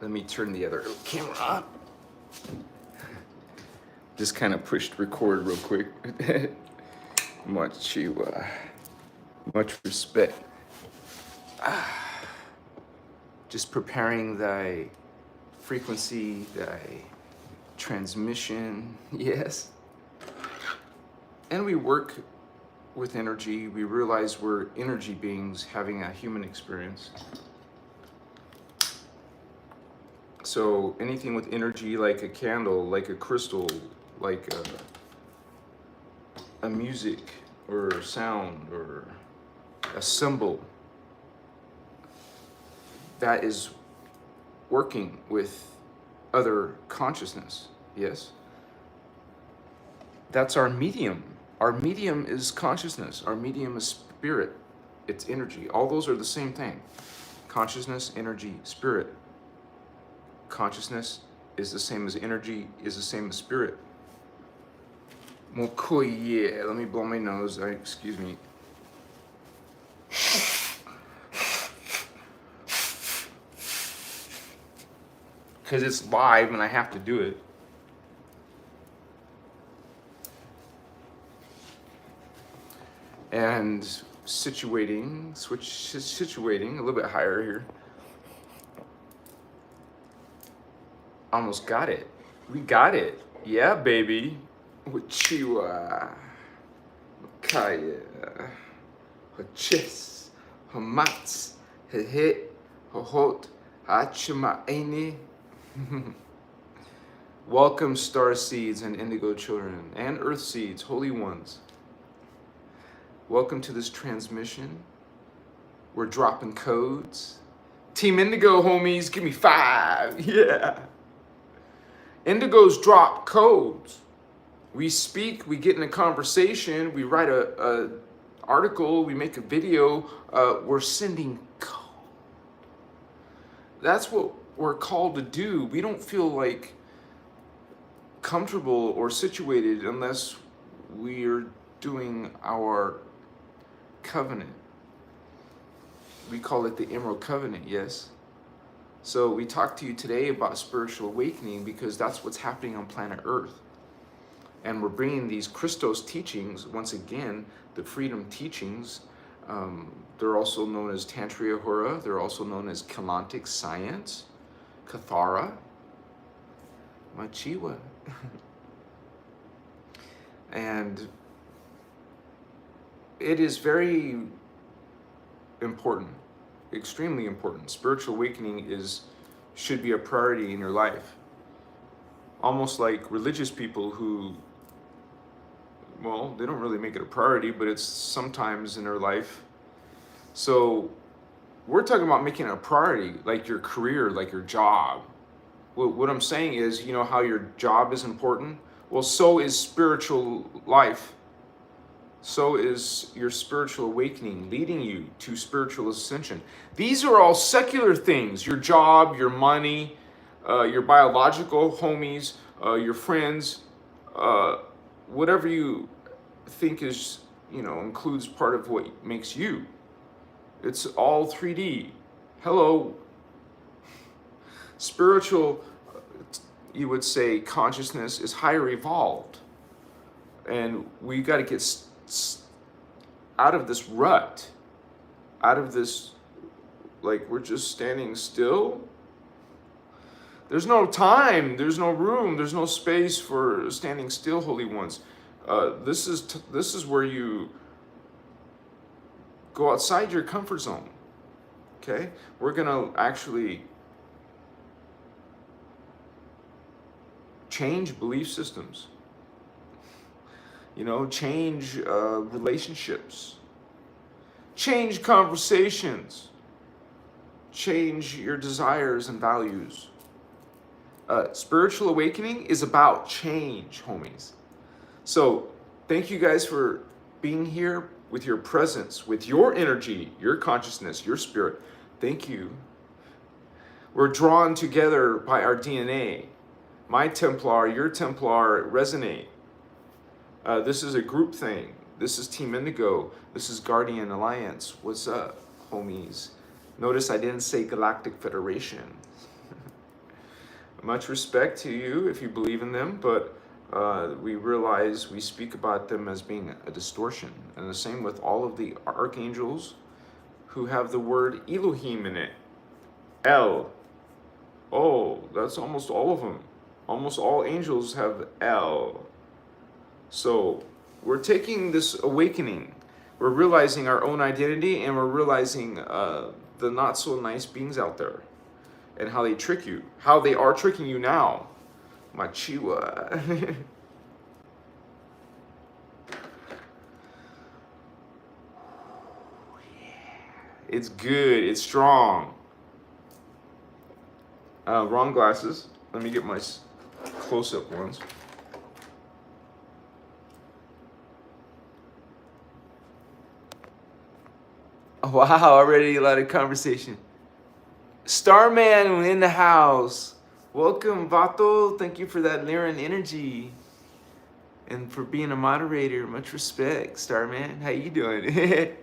Let me turn the other camera on. Just kind of pushed record real quick. Much respect. Just preparing thy frequency, thy transmission. Yes. And we work with energy. We realize we're energy beings having a human experience. So anything with energy, like a candle, like a crystal, like a music or sound or a symbol, that is working with other consciousness. Yes. That's our medium. Our medium is consciousness. Our medium is spirit. It's energy. All those are the same thing. Consciousness, energy, spirit. Consciousness is the same as energy, is the same as spirit. Yeah, let me blow my nose. Excuse me. Because it's live and I have to do it. And situating a little bit higher here. Almost got it. We got it. Yeah, baby. Uchiwa. Kaya. Hachis. Hamats. Hehit. Hohot. Hachima aini. Welcome, star seeds and indigo children and earth seeds, holy ones. Welcome to this transmission. We're dropping codes. Team Indigo, homies, give me 5. Yeah. Indigos drop codes. We speak, we get in a conversation, we write a article, we make a video, we're sending code. That's what we're called to do. We don't feel like comfortable or situated unless we're doing our covenant. We call it the Emerald Covenant, yes? So we talked to you today about spiritual awakening because that's what's happening on planet Earth. And we're bringing these Christos teachings, once again, the freedom teachings. They're also known as Terahertz. They're also known as Kelantic science, Kathara, Machiwa. And it is very important, extremely important. Spiritual awakening should be a priority in your life. Almost like religious people who, well, they don't really make it a priority, but it's sometimes in their life. So we're talking about making it a priority, like your career, like your job. What I'm saying is, you know how your job is important? Well, so is spiritual life. So is your spiritual awakening, leading you to spiritual ascension. These are all secular things. Your job, your money, your biological homies, your friends, whatever you think is, includes part of what makes you. It's all 3D. Hello. Spiritual, you would say, consciousness is higher evolved. And we got to get out of this rut, out of this, like we're just standing still. There's no time, there's no room, there's no space for standing still, holy ones. This is where you go outside your comfort zone. Okay, we're gonna actually change belief systems. Change relationships, change conversations, change your desires and values. Spiritual awakening is about change, homies. So thank you guys for being here with your presence, with your energy, your consciousness, your spirit. Thank you. We're drawn together by our DNA. My Templar, your Templar resonate. This is a group thing. This is Team Indigo. This is Guardian Alliance. What's up, homies? Notice I didn't say Galactic Federation. Much respect to you if you believe in them, but we realize we speak about them as being a distortion. And the same with all of the archangels who have the word Elohim in it. El. Oh, that's almost all of them. Almost all angels have El. So we're taking this awakening. We're realizing our own identity, and we're realizing the not so nice beings out there and how they trick you, how they are tricking you now. Machiwa. It's good. It's strong. Wrong glasses. Let me get my close-up ones. Wow, already a lot of conversation. Starman in the house. Welcome, Vato. Thank you for that Liran energy. And for being a moderator. Much respect, Starman. How you doing?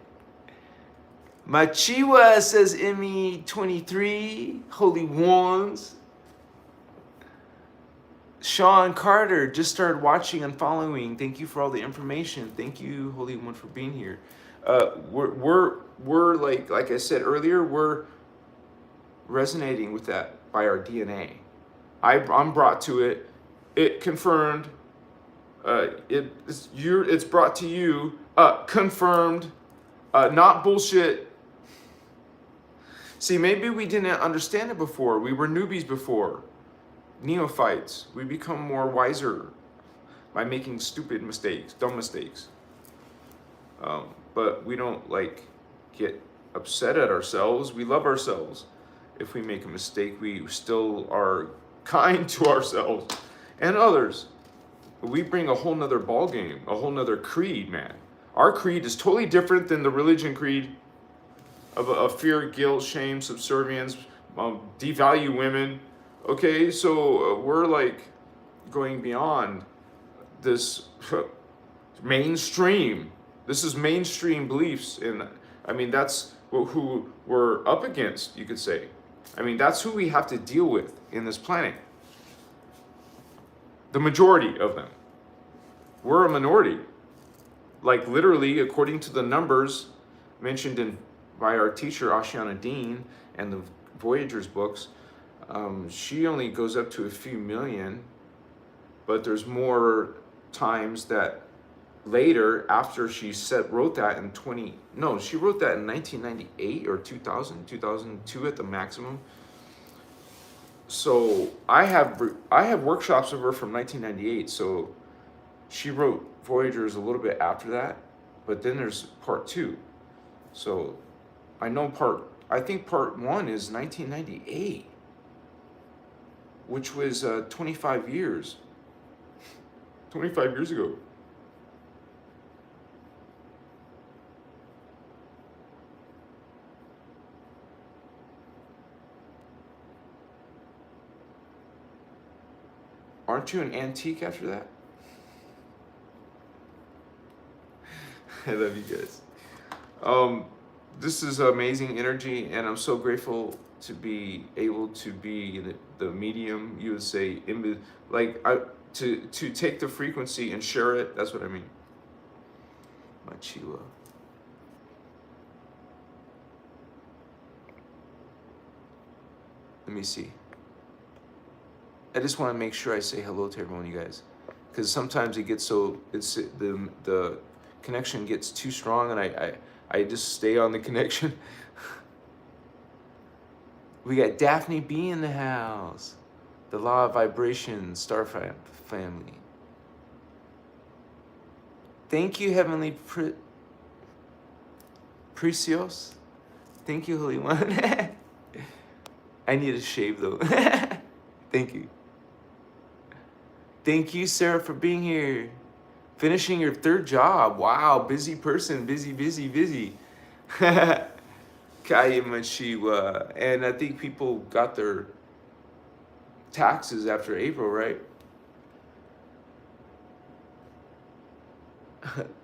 Machiwa says Emmy23. Holy Wands. Sean Carter just started watching and following. Thank you for all the information. Thank you, Holy One, for being here. We're like I said earlier, we're resonating with that by our DNA. I'm brought to it. It confirmed. It's brought to you. Confirmed. Not bullshit. See, maybe we didn't understand it before. We were newbies before. Neophytes. We become more wiser by making stupid mistakes, dumb mistakes. But we don't get upset at ourselves. We love ourselves. If we make a mistake, we still are kind to ourselves and others. We bring a whole nother ball game, a whole nother creed, man. Our creed is totally different than the religion creed of fear, guilt, shame, subservience, devalue women. Okay, so we're going beyond this mainstream. This is mainstream beliefs, and I mean that's who we're up against, you could say. I mean, that's who we have to deal with in this planet. The majority of them. We're a minority. Literally, according to the numbers mentioned by our teacher, Ashiana Dean, and the Voyagers books, she only goes up to a few million, but there's more times that later, after she wrote that in she wrote that in 1998 or 2002 at the maximum. So I have workshops of her from 1998. So she wrote Voyagers a little bit after that, but then there's part 2. So I think part 1 is 1998, which was 25 years. 25 years ago. Aren't you an antique after that? I love you guys. This is amazing energy, and I'm so grateful to be able to be the medium, you would say, to take the frequency and share it. That's what I mean. Machiwa. Let me see. I just want to make sure I say hello to everyone, you guys, because sometimes it gets the connection gets too strong, and I just stay on the connection. We got Daphne B in the house. The Law of Vibration, Star Family. Thank you, Heavenly Precious. Thank you, Holy One. I need a shave though. Thank you. Thank you, Sarah, for being here. Finishing your 3rd job. Wow, busy person. Busy. Kaya Machiwa. And I think people got their taxes after April, right?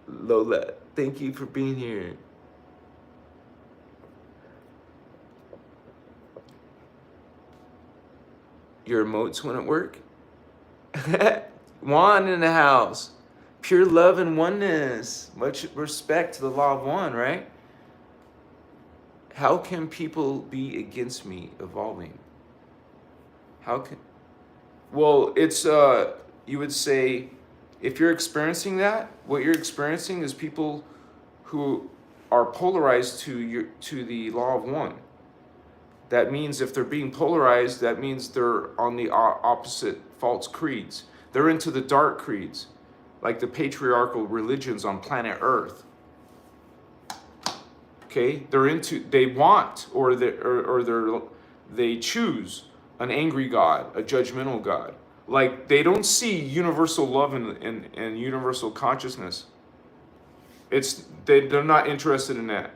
Lola, thank you for being here. Your emotes wouldn't work? Wand in the house. Pure love and oneness. Much respect to the law of one, right? How can people be against me evolving? How can... Well, it's, you would say, if you're experiencing that, what you're experiencing is people who are polarized to the law of one. That means if they're being polarized, that means they're on the opposite false creeds. They're into the dark creeds, like the patriarchal religions on planet Earth. Okay, they want, or they choose an angry God, a judgmental God. Like, they don't see universal love and universal consciousness. They're not interested in that.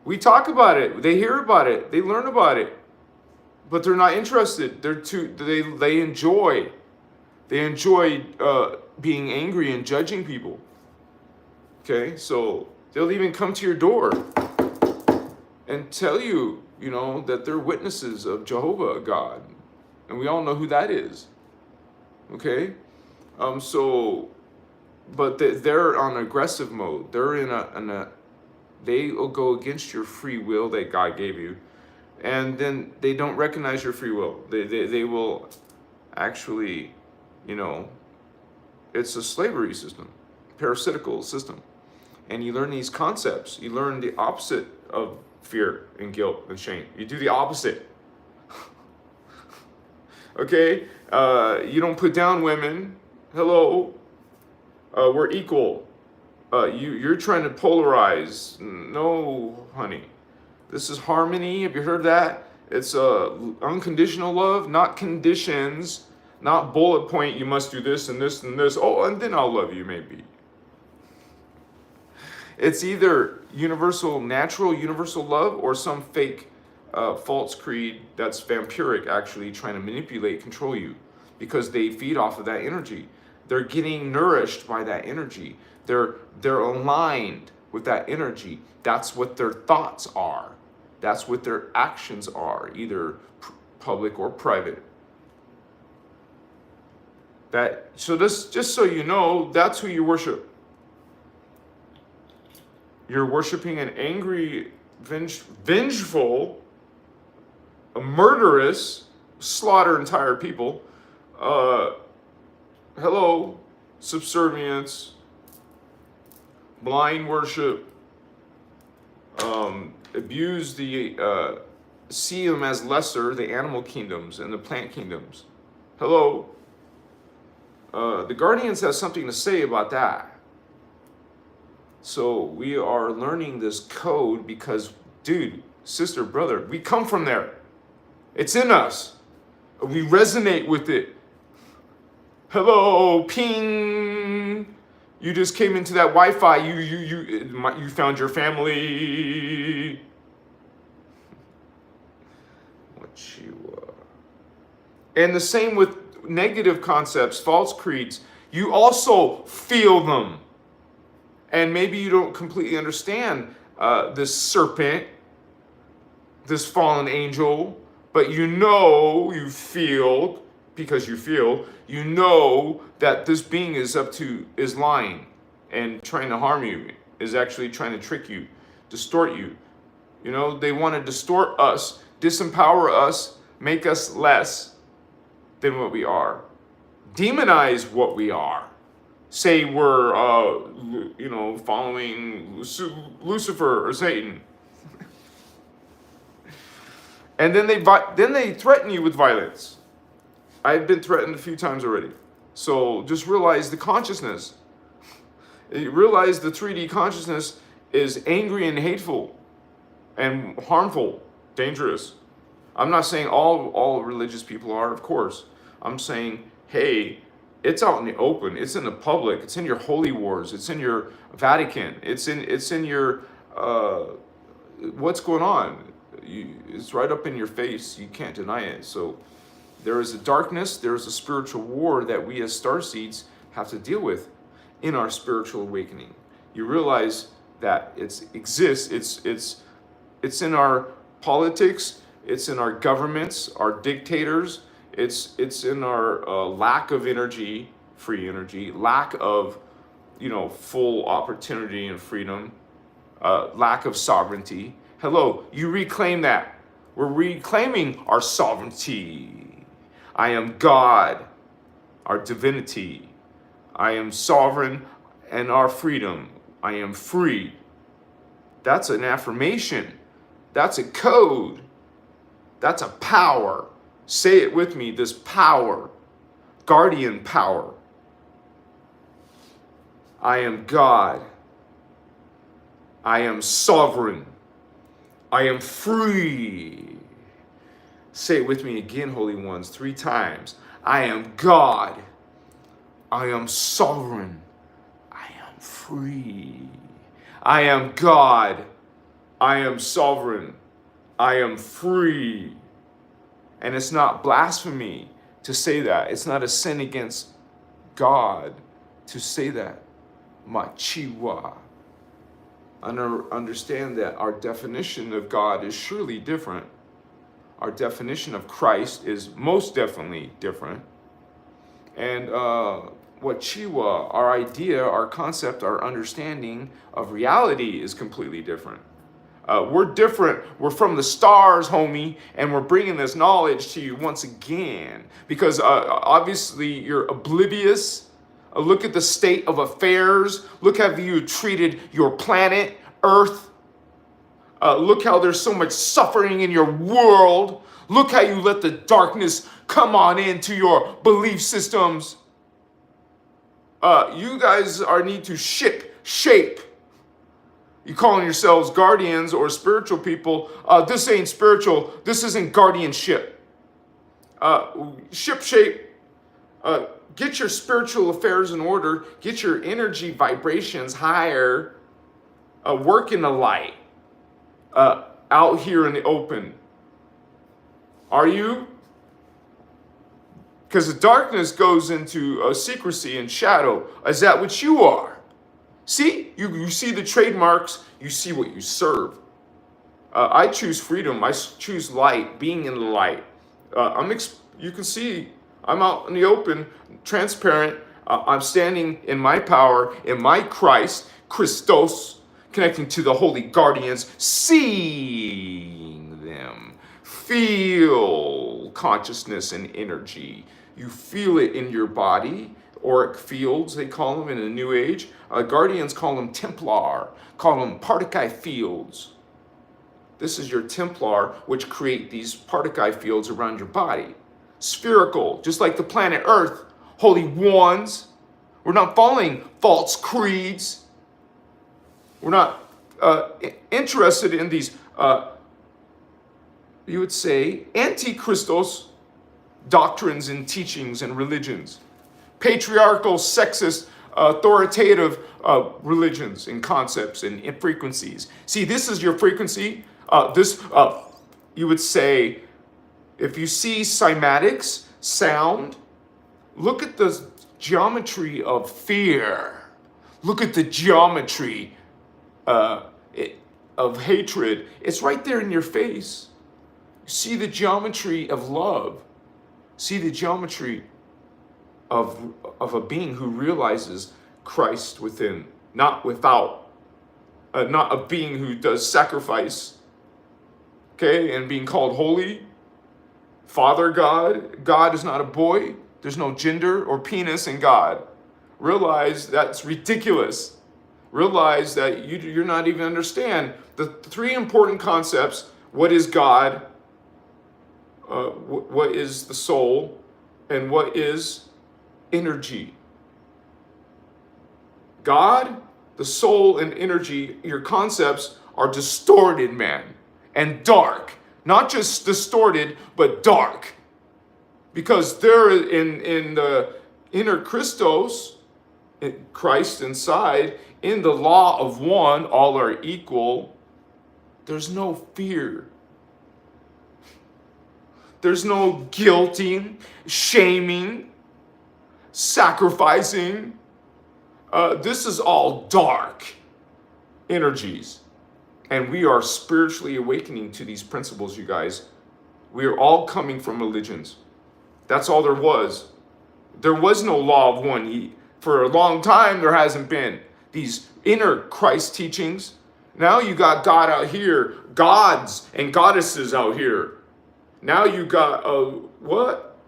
We talk about it, they hear about it, they learn about it, but they're not interested. They enjoy being angry and judging people. Okay, so they'll even come to your door and tell you, that they're witnesses of Jehovah God, and we all know who that is. Okay, but they're on aggressive mode. They're in a they will go against your free will that God gave you, and then they don't recognize your free will. They will actually, it's a slavery system, parasitical system, and you learn these concepts. You learn the opposite of fear and guilt and shame. You do the opposite. Okay, you don't put down women. Hello, we're equal. You're trying to polarize. No, honey. This is harmony. Have you heard that? It's unconditional love, not conditions, not bullet point. You must do this and this and this. Oh, and then I'll love you, maybe. It's either natural universal love, or some fake false creed that's vampiric, actually trying to manipulate, control you, because they feed off of that energy. They're getting nourished by that energy. They're aligned with that energy. That's what their thoughts are. That's what their actions are, either public or private. Just so you know, that's who you worship. You're worshiping an angry, vengeful, a murderous, slaughter entire people. Hello, subservience, blind worship, abuse see them as lesser, the animal kingdoms and the plant kingdoms. Hello. The Guardians have something to say about that. So we are learning this code because, dude, sister, brother, we come from there. It's in us. We resonate with it. Hello, ping. You just came into that Wi-Fi. You found your family. And the same with negative concepts, false creeds. You also feel them. And maybe you don't completely understand this serpent, this fallen angel, but you feel, because you know that this being is lying and trying to harm you, is actually trying to trick you, distort you. They want to distort us, disempower us, make us less than what we are, demonize what we are. Say we're, following Lucifer or Satan. And then they threaten you with violence. I've been threatened a few times already. So just realize the consciousness. Realize the 3D consciousness is angry and hateful and harmful, dangerous. I'm not saying all religious people are, of course. I'm saying, hey, it's out in the open. It's in the public. It's in your holy wars. It's in your Vatican. It's in your what's going on. It's right up in your face. You can't deny it. So there is a darkness. There is a spiritual war that we as starseeds have to deal with in our spiritual awakening. You realize that it exists. It's in our politics. It's in our governments, our dictators. It's in our lack of energy, free energy, lack of, full opportunity and freedom, lack of sovereignty. Hello, you reclaim that. We're reclaiming our sovereignty. I am God, our divinity. I am sovereign and our freedom. I am free. That's an affirmation. That's a code. That's a power. Say it with me, this power, guardian power. I am God. I am sovereign. I am free. Say it with me again, Holy Ones, 3 times. I am God. I am sovereign. I am free. I am God. I am sovereign. I am free. And it's not blasphemy to say that. It's not a sin against God to say that. Machiwa. Understand that our definition of God is surely different. Our definition of Christ is most definitely different. And what Chiwa, our idea, our concept, our understanding of reality is completely different. We're different. We're from the stars, homie, and we're bringing this knowledge to you once again. Because obviously you're oblivious. Look at the state of affairs. Look how you treated your planet, Earth. Look how there's so much suffering in your world. Look how you let the darkness come on into your belief systems. You guys need to shape. You calling yourselves guardians or spiritual people. This ain't spiritual. This isn't guardianship. Shape. Get your spiritual affairs in order. Get your energy vibrations higher. Work in the light. Out here in the open. Are you? Because the darkness goes into secrecy and shadow. Is that what you are? See? You see the trademarks. You see what you serve. I choose freedom. I choose light. Being in the light. You can see I'm out in the open, transparent. I'm standing in my power, in my Christ, Christos, connecting to the holy guardians, seeing them. Feel consciousness and energy. You feel it in your body. Auric fields, they call them in the New Age. Guardians call them Templar, call them Particle fields. This is your Templar, which create these Particle fields around your body. Spherical, just like the planet Earth. Holy Ones. We're not following false creeds. We're not interested in these, you would say, anti-Christos doctrines and teachings and religions. Patriarchal, sexist, authoritative religions and concepts and frequencies. See, this is your frequency. You would say, if you see cymatics, sound, look at the geometry of fear. Look at the geometry of hatred. It's right there in your face. See the geometry of love. See the geometry of a being who realizes Christ within, not without, not a being who does sacrifice, okay, and being called holy. Father God. God is not a boy. There's no gender or penis in God. Realize that's ridiculous. Realize that you're not even understand the 3 important concepts. What is God? What is the soul? And what is energy? God, the soul, and energy, your concepts are distorted, man, and dark. Not just distorted, but dark. Because they're in the innerchristos, Christ inside, in the law of one, all are equal. There's no fear. There's no guilting, shaming, sacrificing. This is all dark energies. And we are spiritually awakening to these principles, you guys. We are all coming from religions. That's all there was. There was no law of one. For a long time, there hasn't been these inner Christ teachings. Now you got God out here, gods and goddesses out here. Now you got what?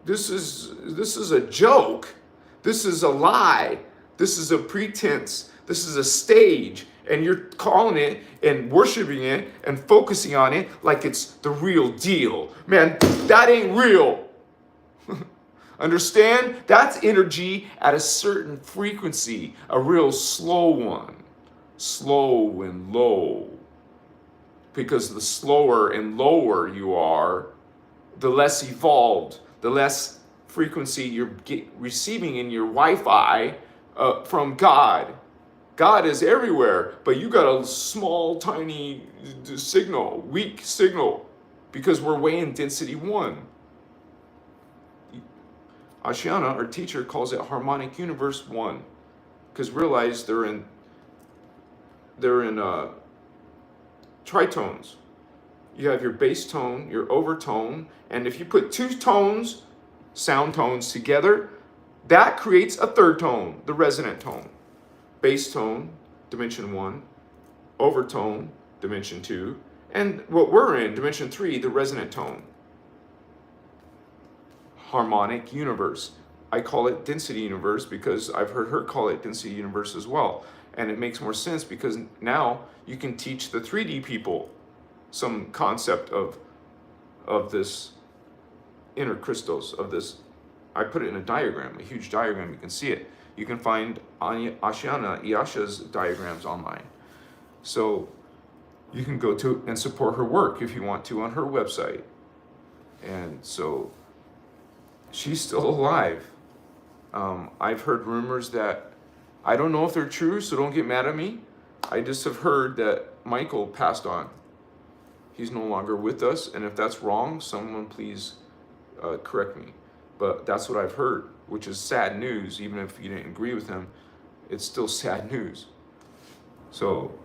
This is a joke. This is a lie. This is a pretense. This is a stage. And you're calling it and worshiping it and focusing on it like it's the real deal. Man, that ain't real. Understand? That's energy at a certain frequency, a real slow one. Slow and low. Because the slower and lower you are, the less evolved, the less frequency you're receiving in your Wi-Fi from God. God is everywhere, but you got a small, tiny signal, weak signal, because we're way in density 1. Ashiana, our teacher, calls it harmonic universe 1, because realize they're in tritones. You have your bass tone, your overtone, and if you put 2 tones, sound tones together, that creates a third tone, the resonant tone. Bass tone, dimension 1, overtone, dimension 2, and what we're in, dimension 3, the resonant tone. Harmonic universe. I call it density universe because I've heard her call it density universe as well. And it makes more sense because now you can teach the 3D people some concept of this innerchristos, of this. I put it in a diagram, a huge diagram, you can see it. You can find Ashiana, Iyasha's diagrams online. So you can go to and support her work if you want to on her website. And so she's still alive. I've heard rumors that, I don't know if they're true, so don't get mad at me. I just have heard that Michael passed on. He's no longer with us, and if that's wrong, someone please correct me. But that's what I've heard, which is sad news. Even if you didn't agree with him, it's still sad news. So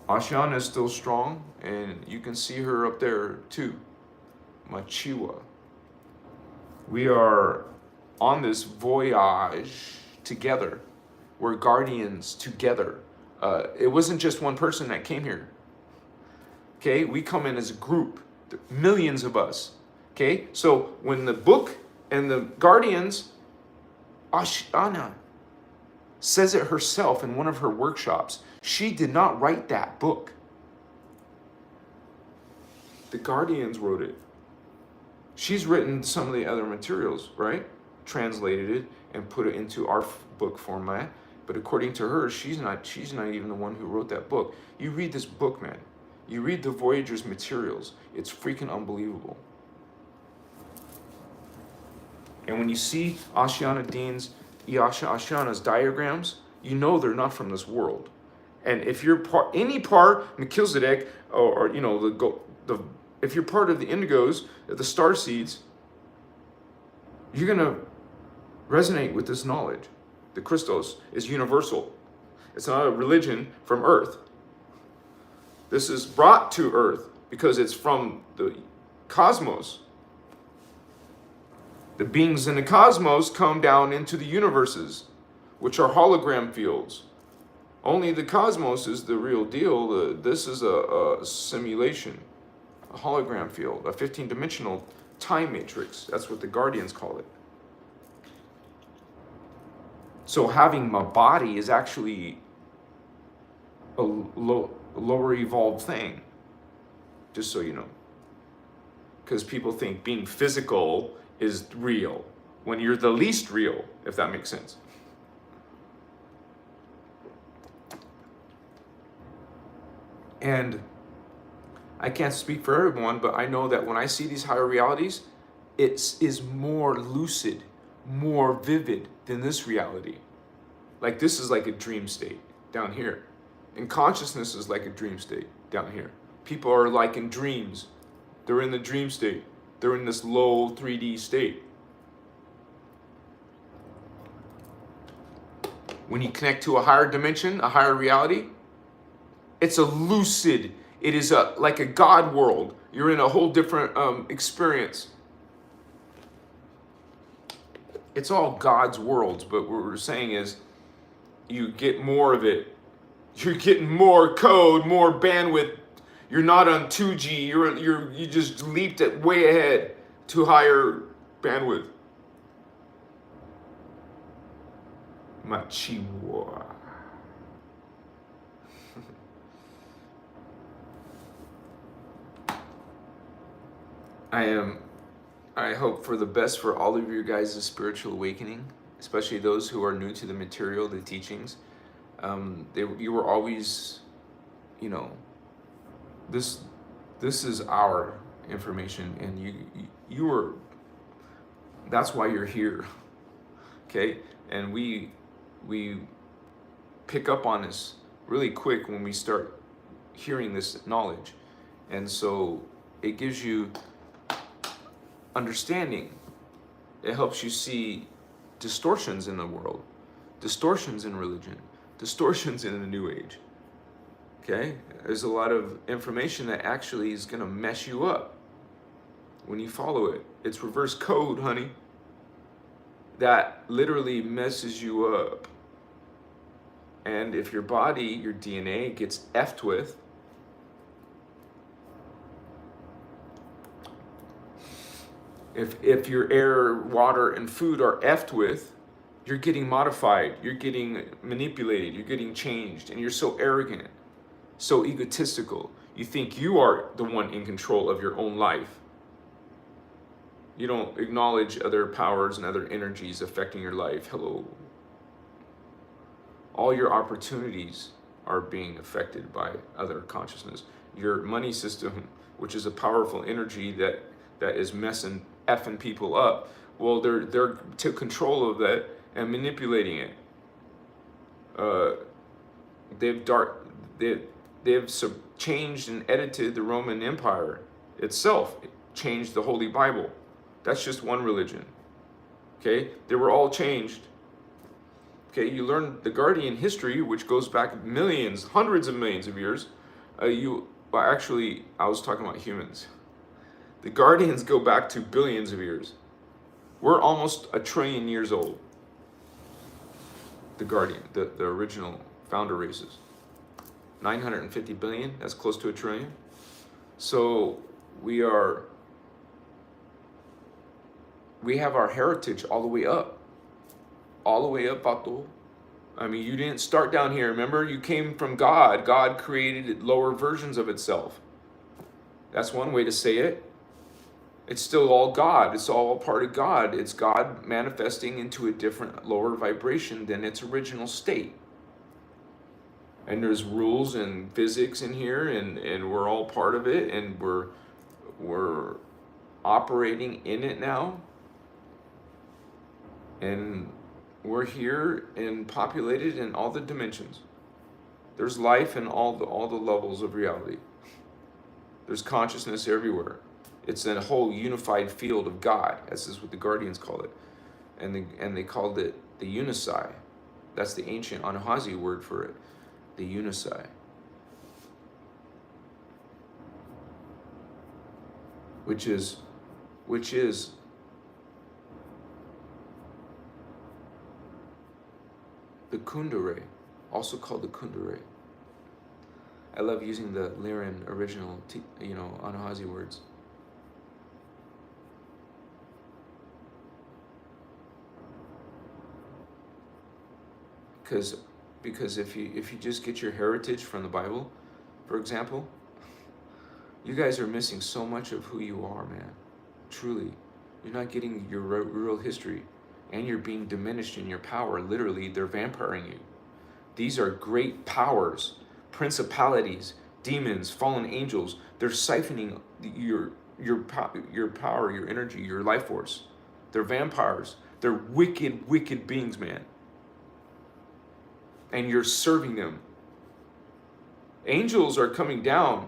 Ashiana is still strong, and you can see her up there too, Machiwa. We are on this voyage together. We're guardians together. It wasn't just one person that came here. Okay, we come in as a group, millions of us. Okay, so when the book and the guardians, Ashiana says it herself in one of her workshops. She did not write that book. The guardians wrote it. She's written some of the other materials, right? Translated it and put it into our book format. But according to her, she's not even the one who wrote that book. You read this book, man. You read the Voyager's materials. It's freaking unbelievable. And when you see Ashiana Dean's, Ashiana's diagrams, you know they're not from this world. And if you're any part Melchizedek, or you know if you're part of the indigos, the star seeds, you're gonna resonate with this knowledge. The Christos is universal. It's not a religion from Earth. This is brought to Earth because it's from the cosmos. The beings in the cosmos come down into the universes, which are hologram fields. Only the cosmos is the real deal. This is a simulation, a hologram field, a 15-dimensional time matrix. That's what the Guardians call it. So having my body is actually a lower evolved thing, just so you know. Because people think being physical is real, when you're the least real, if that makes sense. And I can't speak for everyone, but I know that when I see these higher realities, it is more lucid, more vivid than this reality. Like this is like a dream state down here. And consciousness is like a dream state down here. People are like in dreams. They're in the dream state. They're in this low 3D state. When you connect to a higher dimension, a higher reality, it's a lucid, It is like a God world. You're in a whole different experience. It's all God's worlds, but what we're saying is you get more of it. You're getting more code, more bandwidth. You're not on 2G. You just leaped it way ahead to higher bandwidth. Machiwa. I hope for the best for all of your guys' spiritual awakening, especially those who are new to the material, the teachings. You were always, you know, this is our information, and you were. That's why you're here, okay? And we pick up on this really quick when we start hearing this knowledge, and so it gives you understanding. It helps you see distortions in the world, distortions in religion, distortions in the New Age. Okay? There's a lot of information that actually is going to mess you up when you follow it. It's reverse code, honey. That literally messes you up. And if your body, your DNA gets effed with, if your air, water, and food are effed with, you're getting modified, you're getting manipulated, you're getting changed, and you're so arrogant, so egotistical. You think you are the one in control of your own life. You don't acknowledge other powers and other energies affecting your life. Hello. All your opportunities are being affected by other consciousness. Your money system, which is a powerful energy that is effing people up. Well, they're took control of that and manipulating it. They've changed and edited the Roman Empire itself. It changed the Holy Bible. That's just one religion. Okay, they were all changed. Okay, you learn the Guardian history, which goes back millions, hundreds of millions of years. Actually, I was talking about humans. The Guardians go back to billions of years. We're almost 1 trillion years old. The Guardian, the original founder races. 950 billion, that's close to 1 trillion. So we have our heritage all the way up. All the way up, Pato. I mean, you didn't start down here. Remember, you came from God. God created lower versions of itself. That's one way to say it. It's still all God. It's all part of God. It's God manifesting into a different, lower vibration than its original state. And there's rules and physics in here, and we're all part of it, and we're operating in it now. And we're here and populated in all the dimensions. There's life in all the levels of reality. There's consciousness everywhere. It's a whole unified field of God. This is what the Guardians call it. And they called it the Unisai. That's the ancient Anahazi word for it. The Unisai. Which is the Kundare, also called the Kundare. I love using the Lyran original, Anahazi words. Because if you just get your heritage from the Bible, for example, you guys are missing so much of who you are, man. Truly, you're not getting your real history, and you're being diminished in your power. Literally, they're vampiring you. These are great powers, principalities, demons, fallen angels. They're siphoning your power, your energy, your life force. They're vampires. They're wicked, wicked beings, man. And you're serving them. Angels are coming down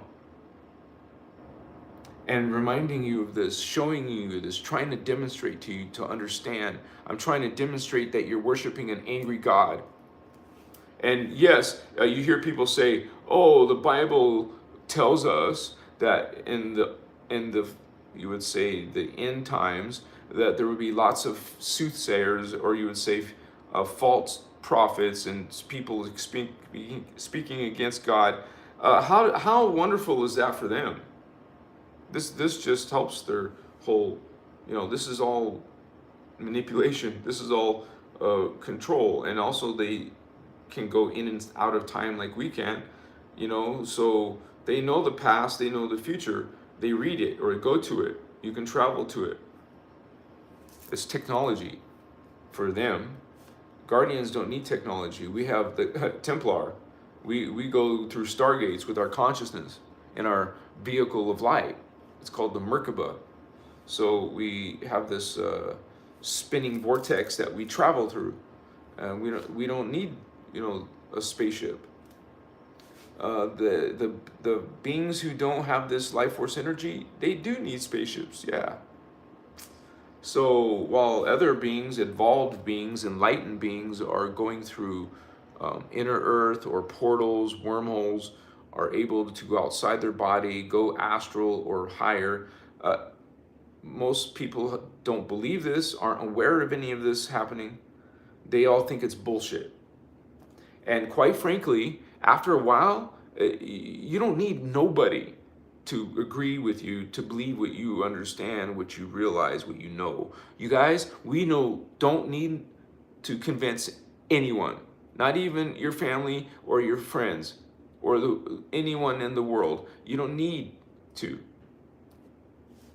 and reminding you of this, showing you this, trying to demonstrate to you to understand. I'm trying to demonstrate that you're worshiping an angry God. And yes, you hear people say, oh, the Bible tells us that in the you would say the end times, that there would be lots of soothsayers, or you would say false prophets and people speaking against God. How wonderful is that for them? This just helps their whole, this is all manipulation. This is all control, and also they can go in and out of time like we can, so they know the past, they know the future, they read it or go to it, you can travel to it. It's technology for them. Guardians don't need technology. We have the Templar. We go through stargates with our consciousness in our vehicle of light. It's called the Merkaba. So we have this spinning vortex that we travel through. We don't need a spaceship. The beings who don't have this life force energy, they do need spaceships. Yeah. So while other beings, evolved beings, enlightened beings, are going through inner earth or portals, wormholes, are able to go outside their body, go astral or higher. Most people don't believe this, aren't aware of any of this happening. They all think it's bullshit. And quite frankly, after a while, you don't need nobody to agree with you, to believe what you understand, what you realize, what you know. You guys, we don't need to convince anyone, not even your family or your friends or anyone in the world. You don't need to.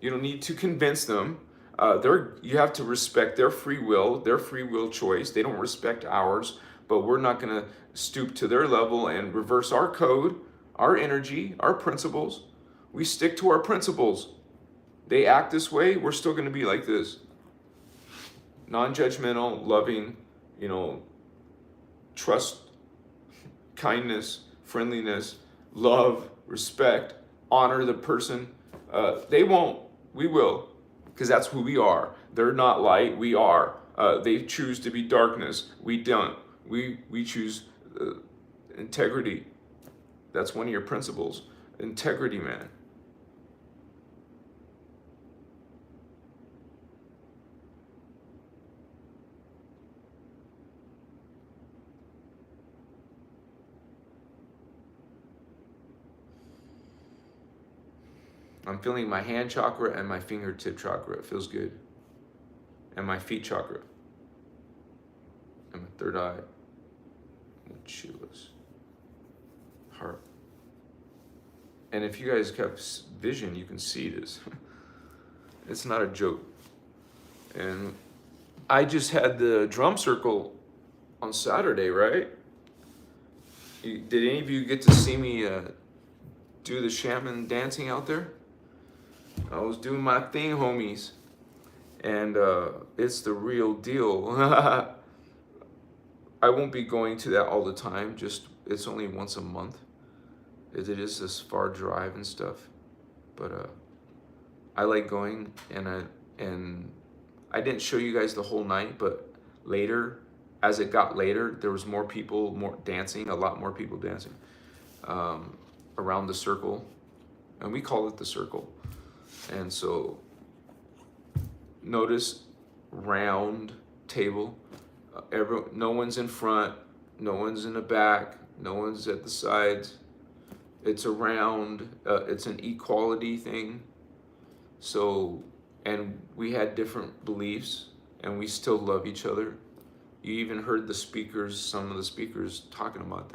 You don't need to convince them. You have to respect their free will choice. They don't respect ours, but we're not going to stoop to their level and reverse our code, our energy, our principles. We stick to our principles. They act this way, we're still going to be like this. Non-judgmental, loving, trust, kindness, friendliness, love, respect, honor the person. They won't. We will, because that's who we are. They're not light. We are. They choose to be darkness. We don't. We choose integrity. That's one of your principles. Integrity, man. I'm feeling my hand chakra and my fingertip chakra. It feels good. And my feet chakra. And my third eye. And chillas. Heart. And if you guys have vision, you can see this. It's not a joke. And I just had the drum circle on Saturday, right? Did any of you get to see me do the shaman dancing out there? I was doing my thing, homies. And it's the real deal. I won't be going to that all the time. It's only once a month. It is this far drive and stuff. But I like going, and I didn't show you guys the whole night, but later, as it got later, there was more people, dancing, a lot more people dancing around the circle. And we call it the circle. And so notice round table. No one's in front, no one's in the back, no one's at the sides. It's a round, it's an equality thing. So, and we had different beliefs, and we still love each other. You even heard some of the speakers talking about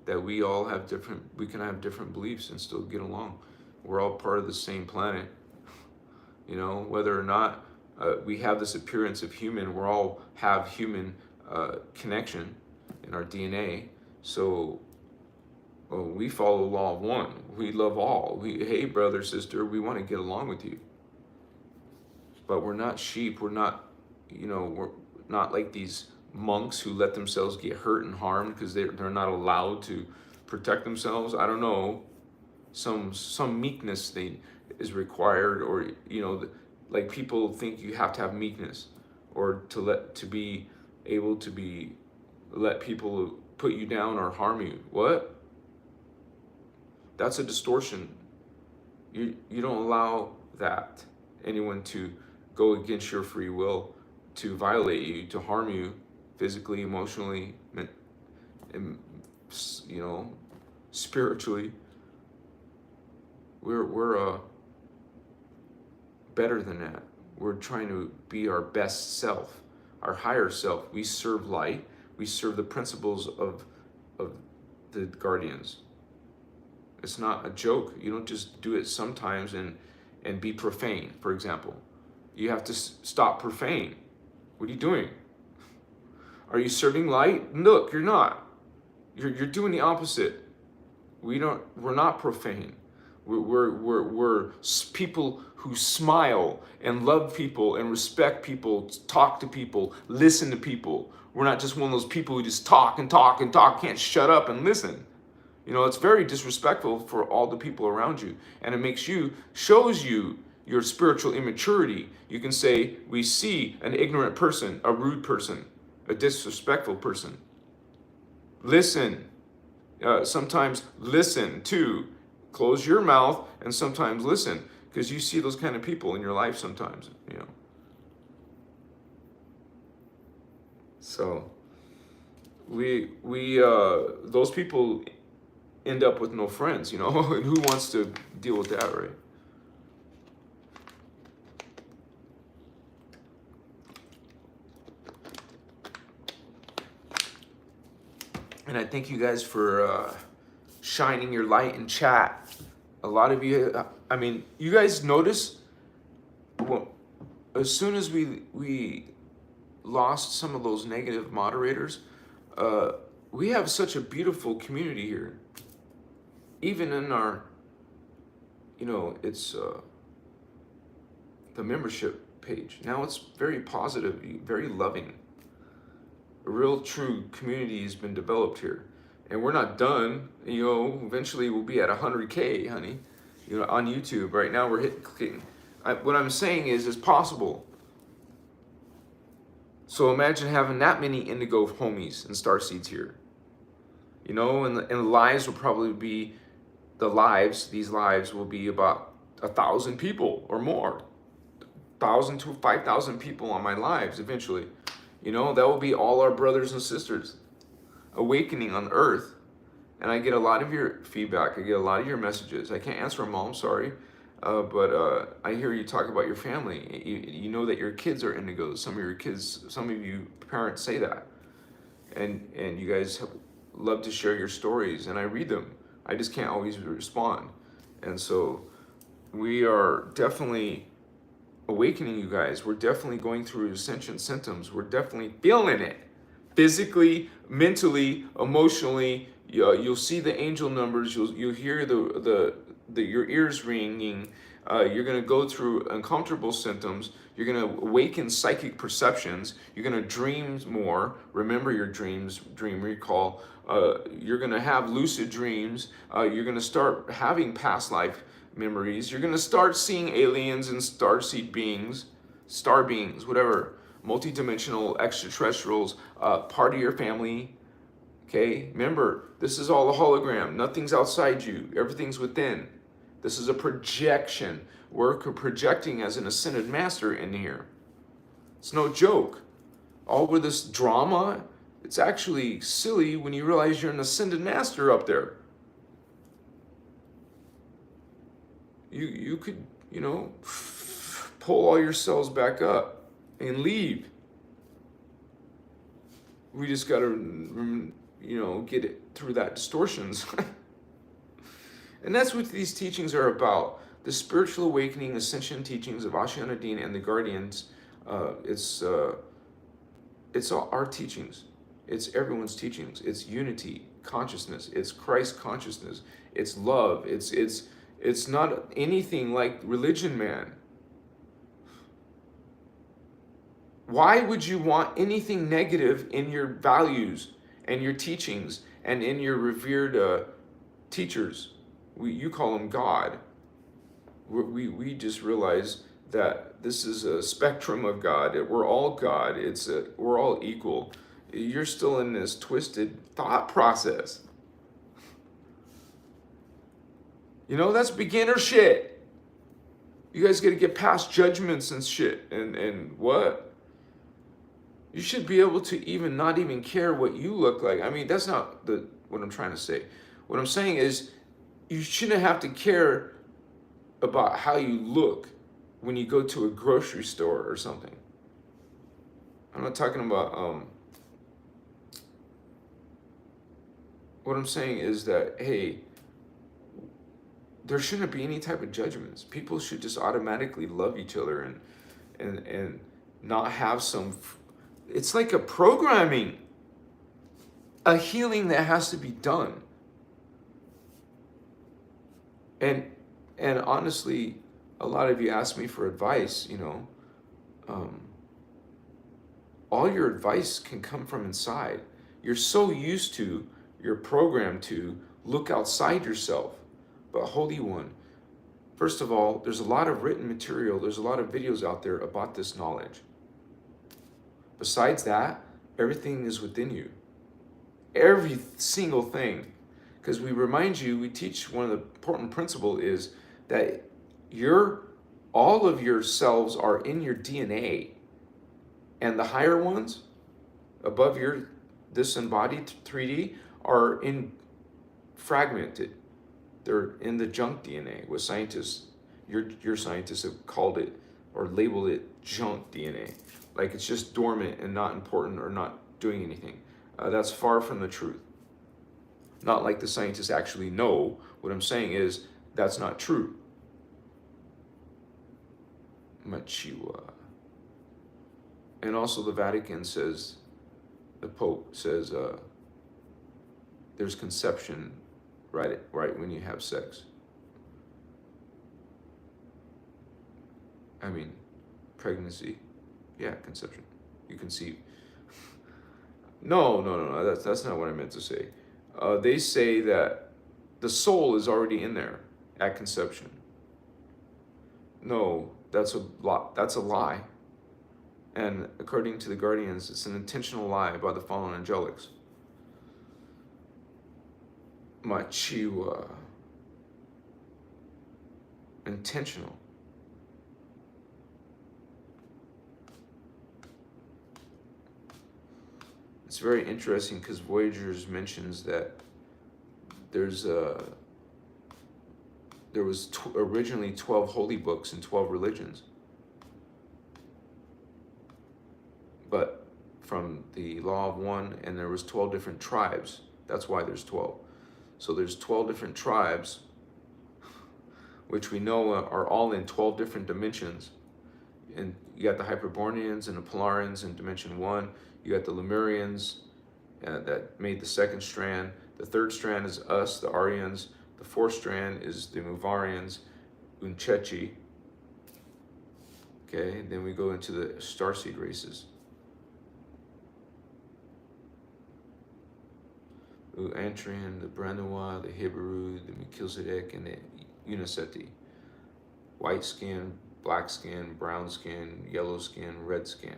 that we all have we can have different beliefs and still get along. We're all part of the same planet. Whether or not we have this appearance of human, we all have human connection in our DNA. So we follow the law of one. We love all. Hey, brother, sister, we want to get along with you. But we're not sheep. We're not, we're not like these monks who let themselves get hurt and harmed because they're not allowed to protect themselves. I don't know. Some meekness thing is required, or like people think you have to have meekness or to be able to let people put you down or harm you. What? That's a distortion. You don't allow that, anyone to go against your free will, to violate you, to harm you physically, emotionally, and, you know, spiritually. We're better than that. We're trying to be our best self, our higher self. We serve light. We serve the principles of the guardians. It's not a joke. You don't just do it sometimes and be profane, for example. You have to stop profane. What are you doing? Are you serving light? Look, you're not. You're doing the opposite. We're not profane. We're people who smile and love people and respect people, talk to people, listen to people. We're not just one of those people who just talk and talk and talk, can't shut up and listen. You know, it's very disrespectful for all the people around you. And it shows you your spiritual immaturity. You can say, we see an ignorant person, a rude person, a disrespectful person. Listen. Sometimes listen too. Close your mouth and sometimes listen, because you see those kind of people in your life sometimes, you know. So those people end up with no friends, you know. And who wants to deal with that, right? And I thank you guys for shining your light in chat. A lot of you, I mean, you guys notice, well, as soon as we lost some of those negative moderators, we have such a beautiful community here. Even in our, you know, it's the membership page. Now it's very positive, very loving. A real true community has been developed here. And we're not done, you know, eventually we'll be at 100K, honey, you know, on YouTube. Right now we're clicking. What I'm saying is it's possible. So imagine having that many indigo homies and starseeds here. You know, and the lives will probably be, these lives will be about 1,000 people or more. 1,000 to 5,000 people on my lives eventually. You know, that will be all our brothers and sisters awakening on earth. And I get a lot of your feedback. I get a lot of your messages. I can't answer them all, I'm sorry. But I hear you talk about your family. You know that your kids are indigos. Some of you parents say that. And you guys love to share your stories, and I read them. I just can't always respond. And so we are definitely awakening, you guys. We're definitely going through ascension symptoms. We're definitely feeling it. Physically, mentally, emotionally. You'll see the angel numbers. You'll hear your ears ringing. You're going to go through uncomfortable symptoms. You're going to awaken psychic perceptions. You're going to dream more. Remember your dreams, dream recall. You're going to have lucid dreams. You're going to start having past life memories. You're going to start seeing aliens and starseed beings, star beings, whatever, multidimensional extraterrestrials, part of your family. Okay, remember, this is all a hologram. Nothing's outside you. Everything's within. This is a projection. We're projecting as an ascended master in here. It's no joke. All with this drama, it's actually silly when you realize you're an ascended master up there. You could, you know, pull all your cells back up and leave. We just got to, you know, get it through that distortions. And that's what these teachings are about. The spiritual awakening, ascension teachings of Ashana Deen and the Guardians. It's all our teachings. It's everyone's teachings. It's unity, consciousness. It's Christ consciousness. It's love. It's not anything like religion, man. Why would you want anything negative in your values and your teachings and in your revered teachers? You call them God. We just realize that this is a spectrum of God. We're all God. We're all equal. You're still in this twisted thought process. You know, that's beginner shit. You guys got to get past judgments and shit. And what? You should be able to even not even care what you look like. I mean, that's not what I'm trying to say. What I'm saying is you shouldn't have to care about how you look when you go to a grocery store or something. I'm not talking about what I'm saying is that, hey, there shouldn't be any type of judgments. People should just automatically love each other and not have some. It's like a programming, a healing that has to be done. And honestly, a lot of you ask me for advice. You know, all your advice can come from inside. You're so used to, you're programmed to look outside yourself. But Holy One, first of all, there's a lot of written material, there's a lot of videos out there about this knowledge. Besides that, everything is within you. Every single thing. Because we remind you, we teach one of the important principles is that all of your cells are in your DNA. And the higher ones, above your disembodied 3D, are fragmented. They're in the junk DNA. What scientists, your scientists have called it or labeled it junk DNA. Like it's just dormant and not important or not doing anything. That's far from the truth. Not like the scientists actually know. What I'm saying is that's not true. Machiwa. And also the Vatican says, the Pope says, there's conception right when you have sex. I mean, pregnancy, yeah, conception. You conceive. No. That's not what I meant to say. They say that the soul is already in there at conception. No, that's a lie. And according to the Guardians, it's an intentional lie by the fallen angelics. Machiwa. Intentional. It's very interesting because Voyagers mentions that there was originally 12 holy books in 12 religions. But from the law of one, and there was 12 different tribes. That's why there's 12. So there's 12 different tribes, which we know are all in 12 different dimensions. And you got the Hyperboreans and the Polarians in dimension 1. You got the Lemurians that made the second strand. The third strand is us, the Aryans. The fourth strand is the Muvarians, Unchechi. Okay, and then we go into the starseed races. Antrian, the Brahmawa, the Hebrew, the Melchizedek, and the Uniseti. White skin, black skin, brown skin, yellow skin, red skin.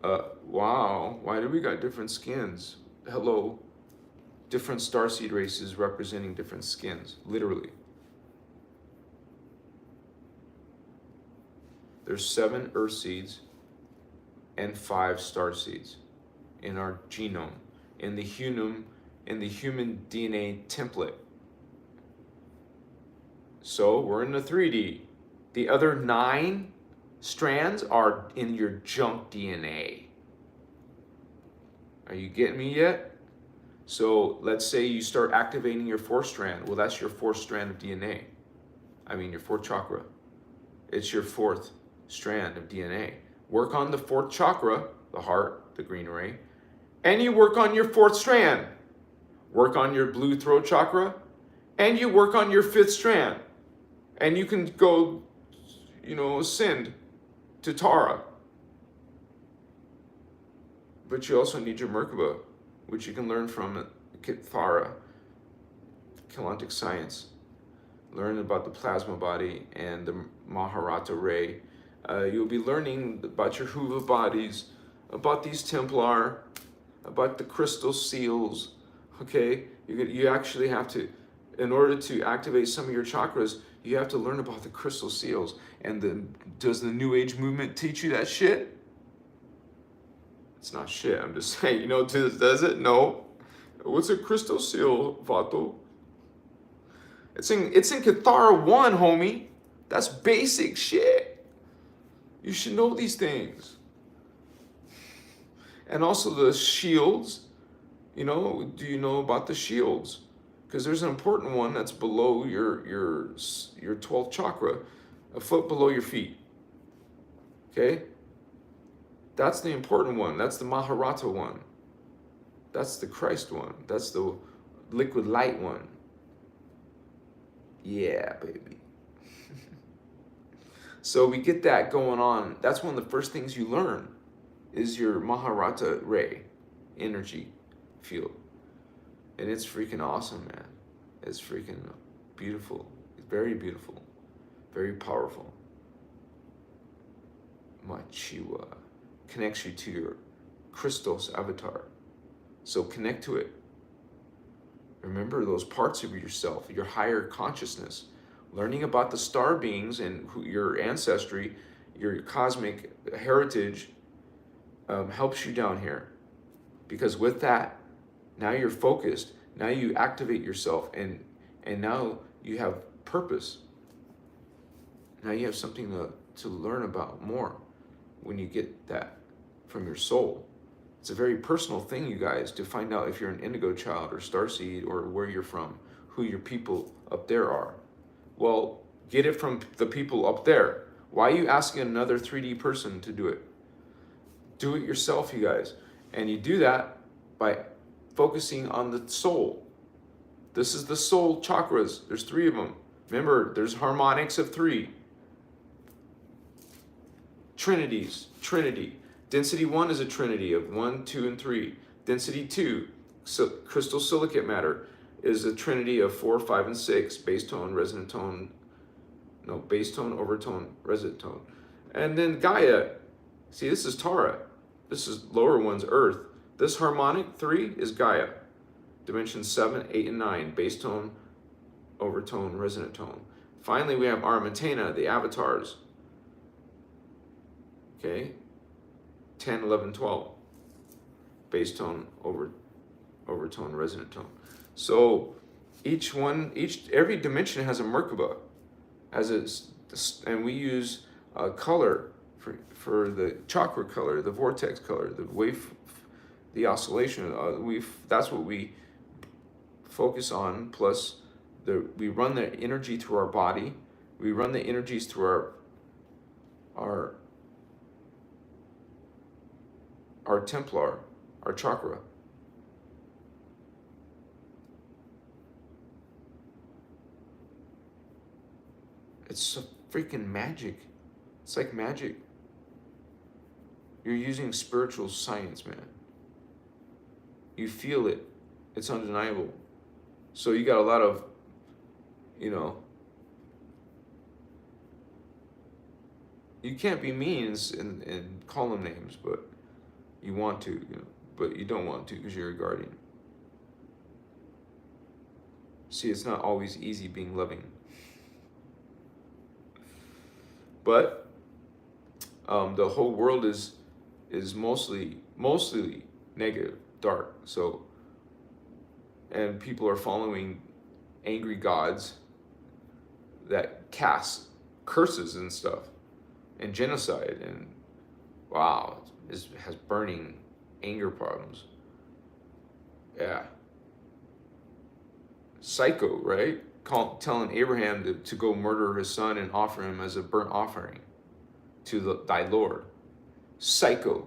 Wow, why do we got different skins? Hello. Different starseed races representing different skins, literally. There's 7 earth seeds and 5 star seeds in our genome, in the human DNA template. So we're in the 3D. The other 9 strands are in your junk DNA. Are you getting me yet? So let's say you start activating your 4th strand. Well, that's your 4th strand of DNA. I mean, your 4th chakra. It's your 4th strand of DNA. Work on the 4th chakra, the heart, the green ray, and you work on your 4th strand. Work on your blue throat chakra, and you work on your 5th strand. And you can go, ascend to Tara. But you also need your Merkaba, which you can learn from Kithara, Kelantic science. Learn about the plasma body and the Maharata ray. You'll be learning about your Huva bodies, about these Templar, about the crystal seals. Okay, you actually have to in order to activate some of your chakras, you have to learn about the crystal seals. And does the New Age movement teach you that shit? It's not shit. I'm just saying, does it? No. What's a crystal seal, Vato? It's in Cathara 1, homie. That's basic shit. You should know these things. And also the shields. Do you know about the shields? Because there's an important one that's below your 12th chakra, a foot below your feet. Okay? That's the important one. That's the Maharata one. That's the Christ one. That's the liquid light one. Yeah, baby. So we get that going on. That's one of the first things you learn is your Maharata ray energy field. And it's freaking awesome, man. It's freaking beautiful. It's very beautiful. Very powerful. Machiwa connects you to your Christos avatar. So connect to it. Remember those parts of yourself, your higher consciousness. Learning about the star beings and your ancestry, your cosmic heritage helps you down here. Because with that, now you're focused. Now you activate yourself, and now you have purpose. Now you have something to learn about more when you get that from your soul. It's a very personal thing, you guys, to find out if you're an indigo child or starseed or where you're from, who your people up there are. Well, get it from the people up there. Why are you asking another 3D person to do it? Do it yourself, you guys. And you do that by focusing on the soul. This is the soul chakras. There's 3 of them. Remember, there's harmonics of 3. Trinities, trinity. Density 1 is a trinity of 1, 2, and 3. Density 2, crystal silicate matter, is a trinity of 4, 5, and 6. Bass tone, resonant tone, bass tone, overtone, resonant tone. And then Gaia, see, this is Tara. This is lower one's Earth. This harmonic 3 is Gaia. Dimensions 7, 8, and 9. Bass tone, overtone, resonant tone. Finally, we have Armatena, the avatars. Okay? 10, 11, 12. Bass tone, overtone, resonant tone. So every dimension has a Merkaba, and we use color for the chakra color, the vortex color, the wave, the oscillation. That's what we focus on. Plus, we run the energy through our body. We run the energies through our Templar, our chakra. It's so freaking magic. It's like magic. You're using spiritual science, man. You feel it. It's undeniable. So you got a lot of, you can't be mean and call them names, but you want to, but you don't want to because you're a guardian. See, it's not always easy being loving. But the whole world is mostly negative, dark. So, and people are following angry gods that cast curses and stuff, and genocide, and wow, has burning anger problems. Yeah. Psycho, right? Telling Abraham to go murder his son and offer him as a burnt offering to thy Lord. Psycho.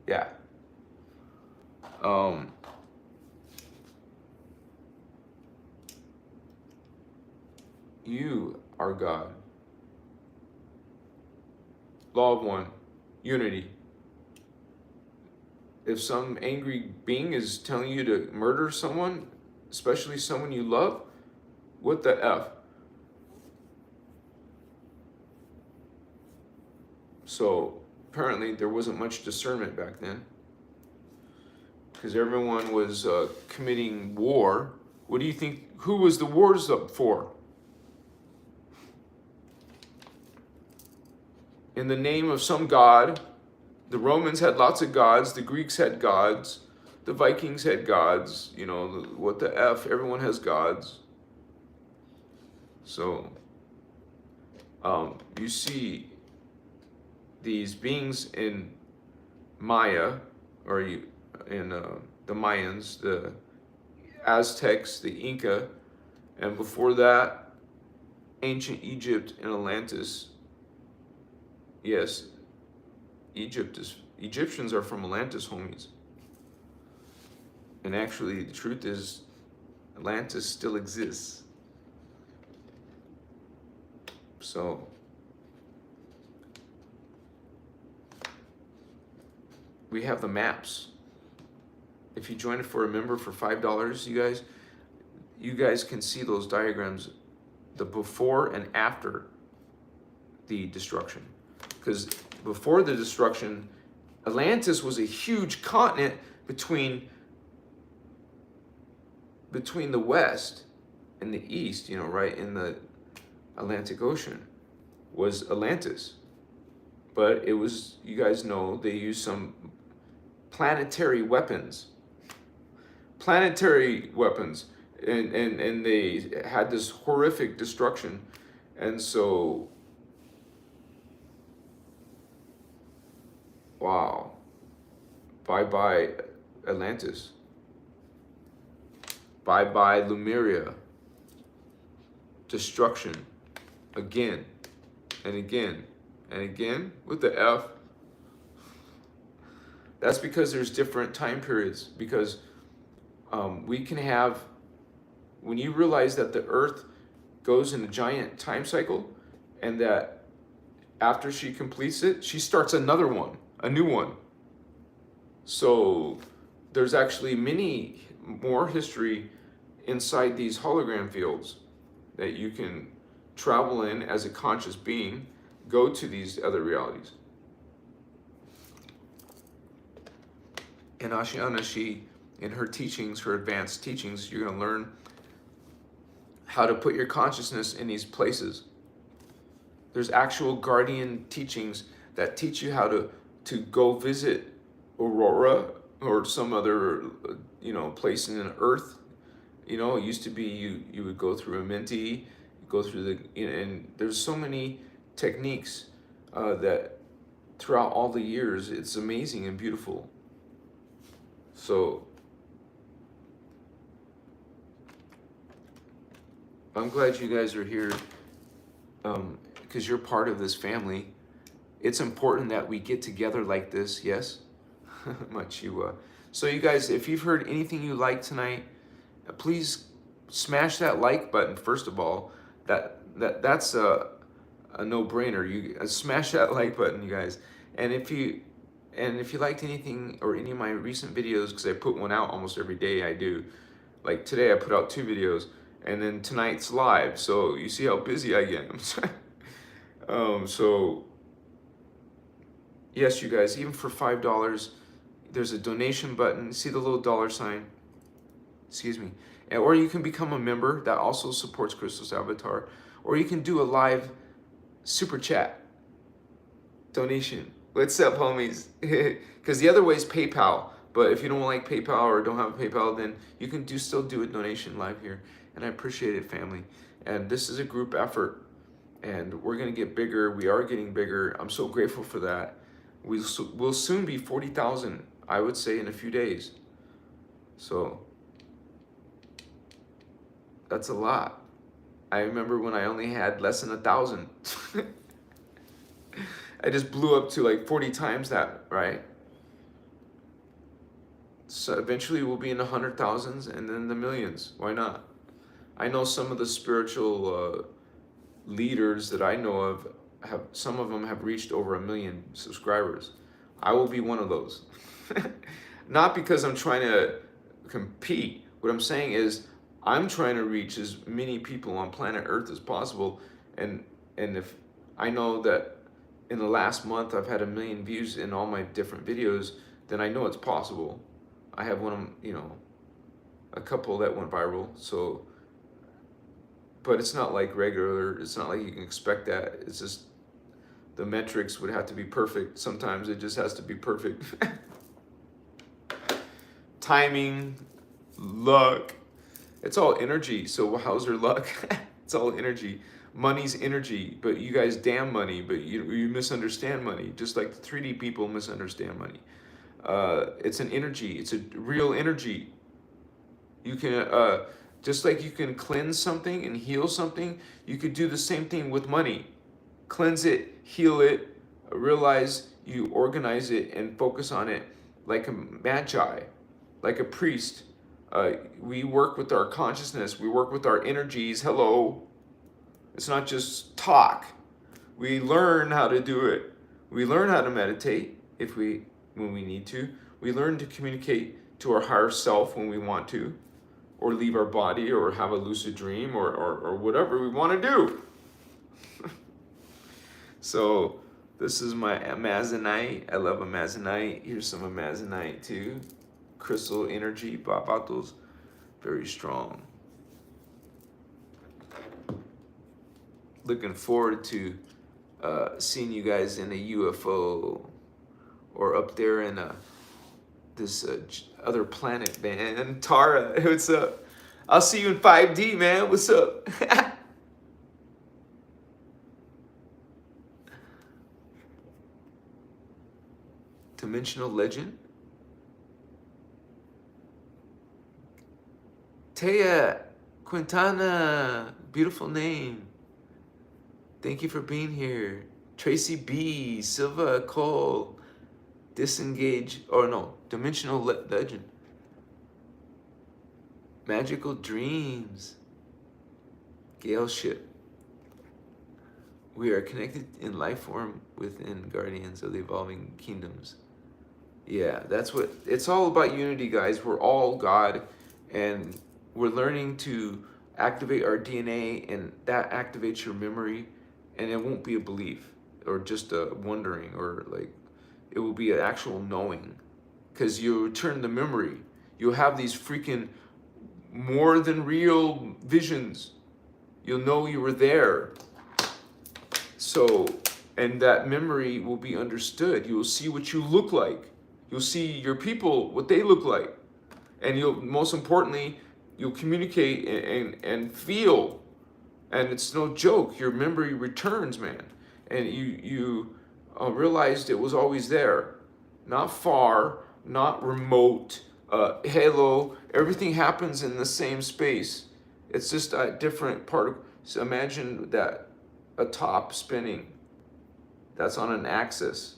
Yeah. You are God. Law of one. Unity. If some angry being is telling you to murder someone, especially someone you love, what the F? So apparently there wasn't much discernment back then, because everyone was committing war What do you think? Who was the wars up for? In the name of some god. The Romans had lots of gods. The Greeks had gods. The Vikings had gods. You know, what the F? Everyone has gods. So, you see these beings in Maya, or in the Mayans, the Aztecs, the Inca, and before that, ancient Egypt and Atlantis. Yes, Egyptians are from Atlantis, homies. And actually, the truth is, Atlantis still exists. So, we have the maps. If you join it for a member for $5, you guys can see those diagrams, the before and after the destruction. Because before the destruction, Atlantis was a huge continent between the west and the east, you know, right in the Atlantic Ocean was Atlantis. But it was, you guys know, they used some planetary weapons, and they had this horrific destruction. And so, wow, bye-bye Atlantis. Bye-bye Lemuria. Destruction. Again, and again, and again, with the F. That's because there's different time periods, because we can have, when you realize that the earth goes in a giant time cycle, and that after she completes it, she starts another one, a new one. So there's actually many more history inside these hologram fields that you can travel in as a conscious being, go to these other realities. And Ashiana, she, in her teachings, her advanced teachings, you're going to learn how to put your consciousness in these places. There's actual guardian teachings that teach you how to go visit Aurora or some other, place in an earth. You know, it used to be you would go through a Minty, go through and there's so many techniques that throughout all the years, it's amazing and beautiful. So I'm glad you guys are here, because you're part of this family. It's important that we get together like this, yes? So you guys, if you've heard anything you like tonight, please smash that like button. First of all, that's a no-brainer. You smash that like button, you guys. And if you liked anything or any of my recent videos, because I put one out almost every day, I do. Like today, I put out 2 videos, and then tonight's live. So you see how busy I get. So yes, you guys, even for $5, there's a donation button. See the little $sign? Excuse me. Or you can become a member. That also supports Christos Avatar. Or you can do a live super chat donation. What's up, homies? Because the other way is PayPal. But if you don't like PayPal or don't have a PayPal, then you can still do a donation live here. And I appreciate it, family. And this is a group effort. And we're going to get bigger. We are getting bigger. I'm so grateful for that. We'll soon be 40,000, I would say, in a few days. So that's a lot. I remember when I only had less than 1,000. I just blew up to like 40 times that, right? So eventually we'll be in the 100,000s and then the millions. Why not? I know some of the spiritual leaders that I know of, some of them have reached over 1 million subscribers. I will be one of those. Not because I'm trying to compete. What I'm saying is I'm trying to reach as many people on planet Earth as possible. And if I know that in the last month I've had 1 million views in all my different videos, then I know it's possible. I have one, a couple that went viral. So, but it's not like regular. It's not like you can expect that. It's just the metrics would have to be perfect. Sometimes it just has to be perfect. Timing, luck. It's all energy. So how's your luck? It's all energy. Money's energy, but you guys damn money, but you misunderstand money, just like the 3D people misunderstand money. It's an energy. It's a real energy. You can, just like you can cleanse something and heal something, you could do the same thing with money. Cleanse it, heal it, realize you organize it and focus on it like a magi, like a priest. We work with our consciousness, we work with our energies. Hello. It's not just talk. We learn how to do it. We learn how to meditate when we need to. We learn to communicate to our higher self when we want to, or leave our body, or have a lucid dream, or whatever we want to do. So this is my Amazonite. I love Amazonite. Here's some Amazonite too. Crystal energy, Babatos, very strong. Looking forward to seeing you guys in a UFO or up there in this other planet, man. Tara, what's up? I'll see you in 5D, man. What's up? Dimensional legend. Taya Quintana, beautiful name. Thank you for being here. Tracy B, Silva Cole, Disengage, or no, Dimensional Legend. Magical Dreams. Gale Ship. We are connected in life form within Guardians of the Evolving Kingdoms. Yeah, that's what, it's all about unity, guys. We're all God, and we're learning to activate our DNA, and that activates your memory, and it won't be a belief or just a wondering, or like, it will be an actual knowing, because you turn the memory. You'll have these freaking more than real visions. You'll know you were there. So, and that memory will be understood. You will see what you look like. You'll see your people, what they look like. And you'll, most importantly, you'll communicate and feel. And it's no joke, your memory returns, man. And you realized it was always there. Not far, not remote, halo. Everything happens in the same space. It's just a different part of, so imagine that a top spinning. That's on an axis.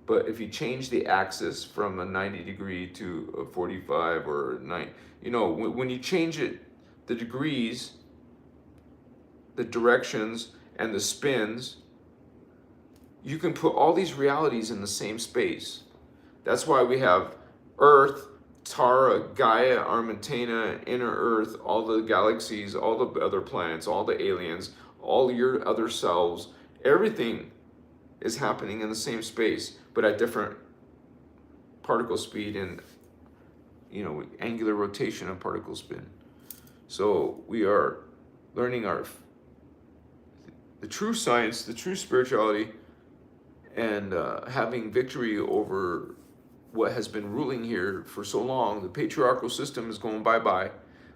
But if you change the axis from a 90 degree to a 45 or a 9, you know, when you change it, the degrees, the directions, and the spins, you can put all these realities in the same space. That's why we have Earth, Tara, Gaia, Armentana, Inner Earth, all the galaxies, all the other planets, all the aliens, all your other selves. Everything is happening in the same space, but at different particle speed and, you know, angular rotation of particle spin. So we are learning the true science, the true spirituality, and having victory over what has been ruling here for so long. The patriarchal system is going bye-bye.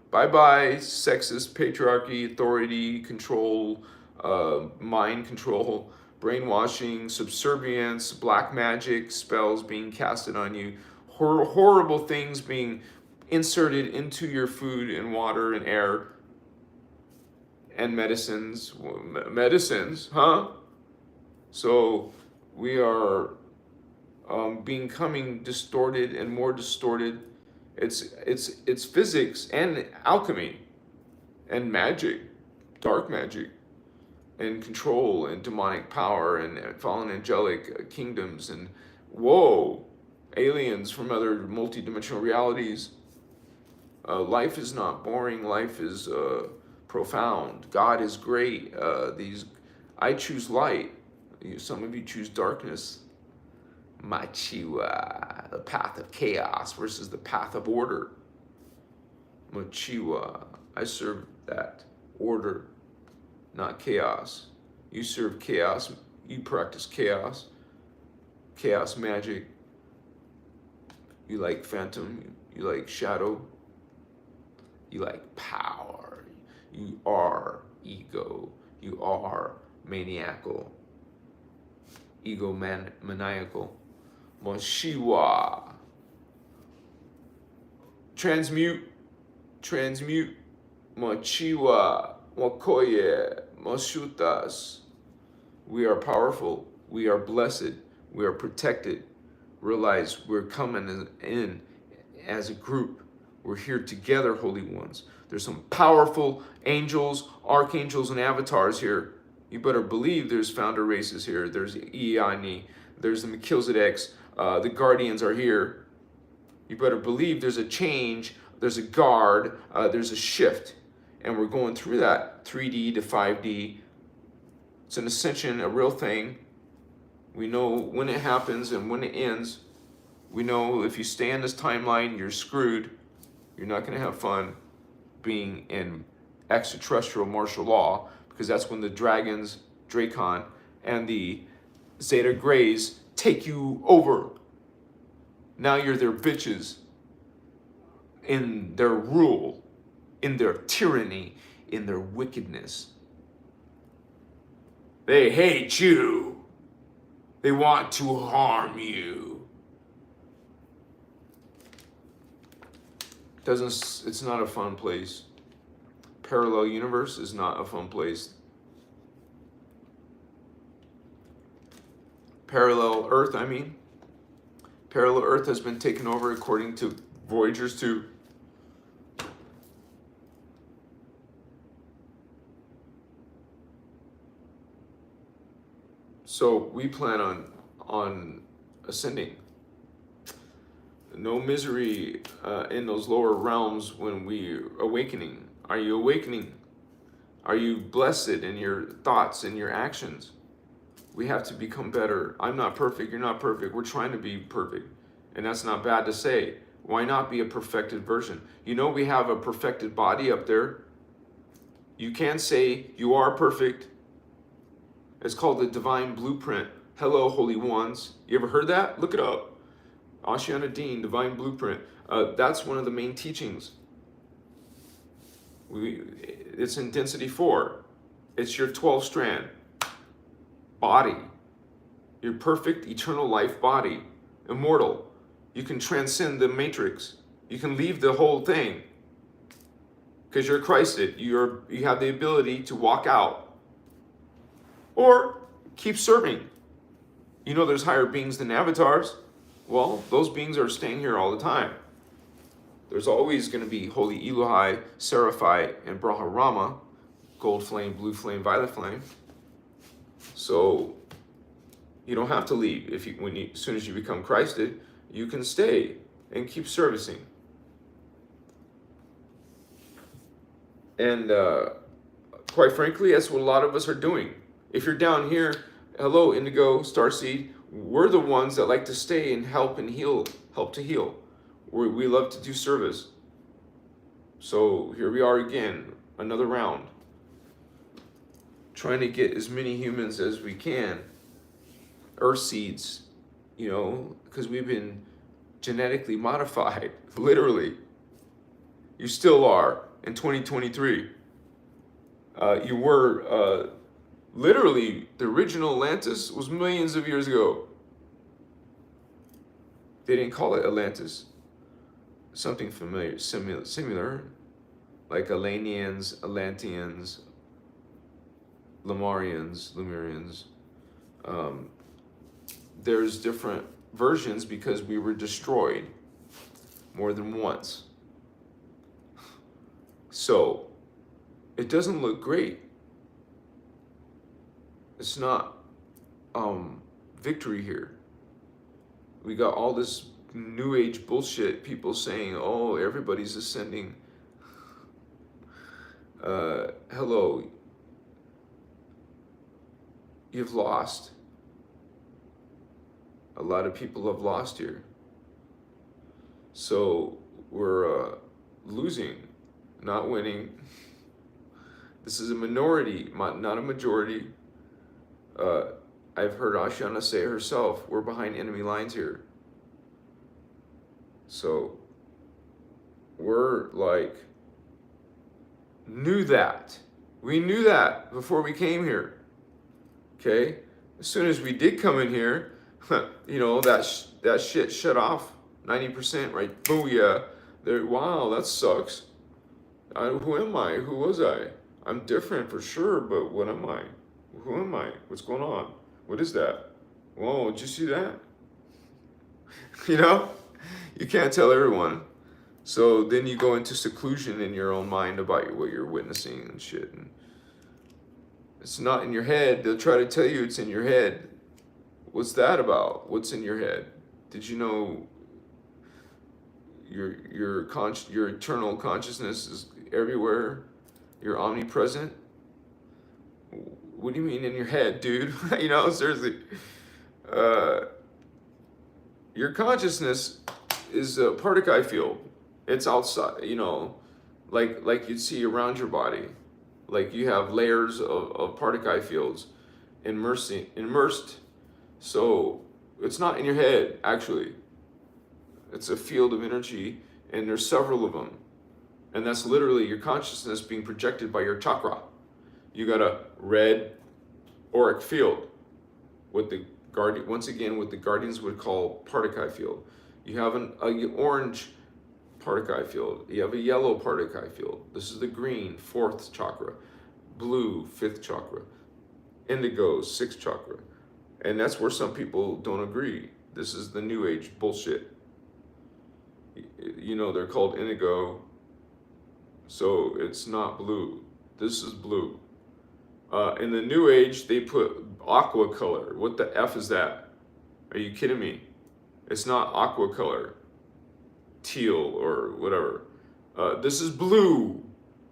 Bye-bye sexist patriarchy, authority, control, mind control, brainwashing, subservience, black magic, spells being casted on you, horrible things being inserted into your food and water and air, and medicines, huh? So we are becoming distorted and more distorted. It's physics and alchemy and magic, dark magic, and control and demonic power and fallen angelic kingdoms and whoa, aliens from other multidimensional realities. Life is not boring. Life is profound. God is great. I choose light. Some of you choose darkness. Machiwa, the path of chaos versus the path of order. Machiwa, I serve that order, not chaos. You serve chaos, you practice chaos, chaos magic. You like phantom, you like shadow, you like power. You are ego, you are maniacal, maniacal. Moshiwa. Transmute, Mochiwa, Mokoye, Moshutas. We are powerful, we are blessed, we are protected. Realize we're coming in as a group. We're here together, holy ones. There's some powerful angels, archangels, and avatars here. You better believe there's founder races here. There's Iani, there's the Melchizedeks, the guardians are here. You better believe there's a change, there's a guard, there's a shift. And we're going through that 3D to 5D. It's an ascension, a real thing. We know when it happens and when it ends. We know if you stay in this timeline, you're screwed. You're not going to have fun being in extraterrestrial martial law, because that's when the dragons, Dracon, and the Zeta Greys take you over. Now you're their bitches in their rule, in their tyranny, in their wickedness. They hate you. They want to harm you. It's not a fun place. Parallel universe is not a fun place. Parallel Earth, I mean. Parallel Earth has been taken over according to Voyagers 2. So we plan on ascending. No misery in those lower realms when we're awakening. Are you awakening? Are you blessed in your thoughts and your actions? We have to become better. I'm not perfect, you're not perfect. We're trying to be perfect. And that's not bad to say. Why not be a perfected version? You know we have a perfected body up there. You can say you are perfect. It's called the divine blueprint. Hello, holy ones. You ever heard that? Look it up. Ashiana Dean, divine blueprint. That's one of the main teachings. It's in density 4. It's your 12 strand body. Your perfect eternal life body. Immortal. You can transcend the matrix. You can leave the whole thing. Because you're Christed. You have the ability to walk out. Or keep serving. You know there's higher beings than avatars. Well, those beings are staying here all the time. There's always going to be Holy Elohai, Seraphite, and Brahma, gold flame, blue flame, violet flame. So you don't have to leave. As soon as you become Christed, you can stay and keep servicing. And quite frankly, that's what a lot of us are doing. If you're down here, hello, Indigo, Starseed, we're the ones that like to stay and help and heal, help to heal. We love to do service. So here we are again, another round. Trying to get as many humans as we can. Earth seeds, because we've been genetically modified, literally. You still are in 2023. You were... literally, the original Atlantis was millions of years ago. They didn't call it Atlantis. Something familiar, similar, like Elenians, Atlanteans, Lemurians. There's different versions because we were destroyed more than once. So, it doesn't look great. It's not victory here. We got all this new age bullshit, people saying, oh, everybody's ascending. Hello. You've lost. A lot of people have lost here. So we're losing, not winning. This is a minority, not a majority. I've heard Ashana say herself, we're behind enemy lines here. So we're like, knew that. We knew that before we came here. Okay? As soon as we did come in here, you know, that shit shut off 90%, right? Booyah. There, wow, that sucks. Who am I? Who was I? I'm different for sure, but what am I? Who am I? What's going on? What is that? Whoa, did you see that? You know? You can't tell everyone. So then you go into seclusion in your own mind about what you're witnessing and shit. And it's not in your head. They'll try to tell you it's in your head. What's that about? What's in your head? Did you know your eternal consciousness is everywhere? You're omnipresent? What do you mean in your head, dude? You know, seriously. Your consciousness is a particle field. It's outside, you know, like you'd see around your body. Like you have layers of particle fields immersed. So it's not in your head, actually. It's a field of energy, and there's several of them. And that's literally your consciousness being projected by your chakra. You got a red auric field with the once again, what the Guardians would call particle field. You have an orange particle field. You have a yellow particle field. This is the green, 4th chakra. Blue, 5th chakra. Indigo, 6th chakra. And that's where some people don't agree. This is the New Age bullshit. You know, they're called indigo, so it's not blue. This is blue. In the New Age, they put aqua color. What the F is that? Are you kidding me? It's not aqua color, teal or whatever. This is blue.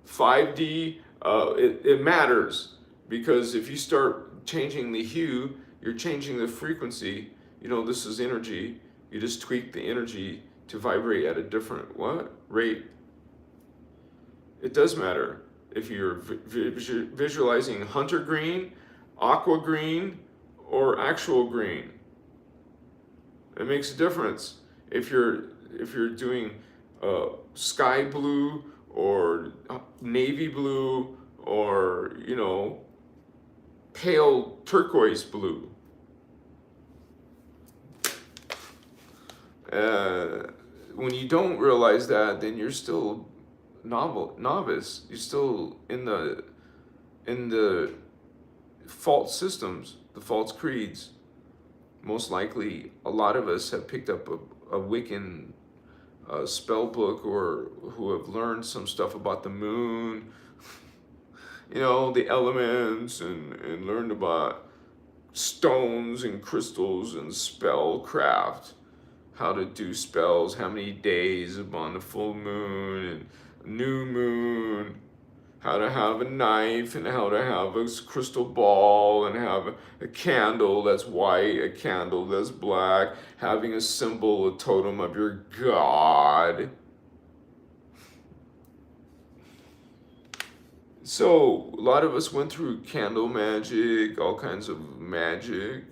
5D, it matters, because if you start changing the hue, you're changing the frequency. You know, this is energy. You just tweak the energy to vibrate at a different rate. It does matter if you're visualizing hunter green, aqua green, or actual green. It makes a difference. If you're doing sky blue or navy blue or, you know, pale turquoise blue. When you don't realize that, then you're still novice. You're still in the false systems, the false creeds. Most likely, a lot of us have picked up a Wiccan spell book, or who have learned some stuff about the moon, you know, the elements, and learned about stones and crystals and spellcraft, how to do spells, how many days upon the full moon and new moon, how to have a knife and how to have a crystal ball and have a candle that's white, a candle that's black, having a symbol, a totem of your god. So a lot of us went through candle magic, all kinds of magic.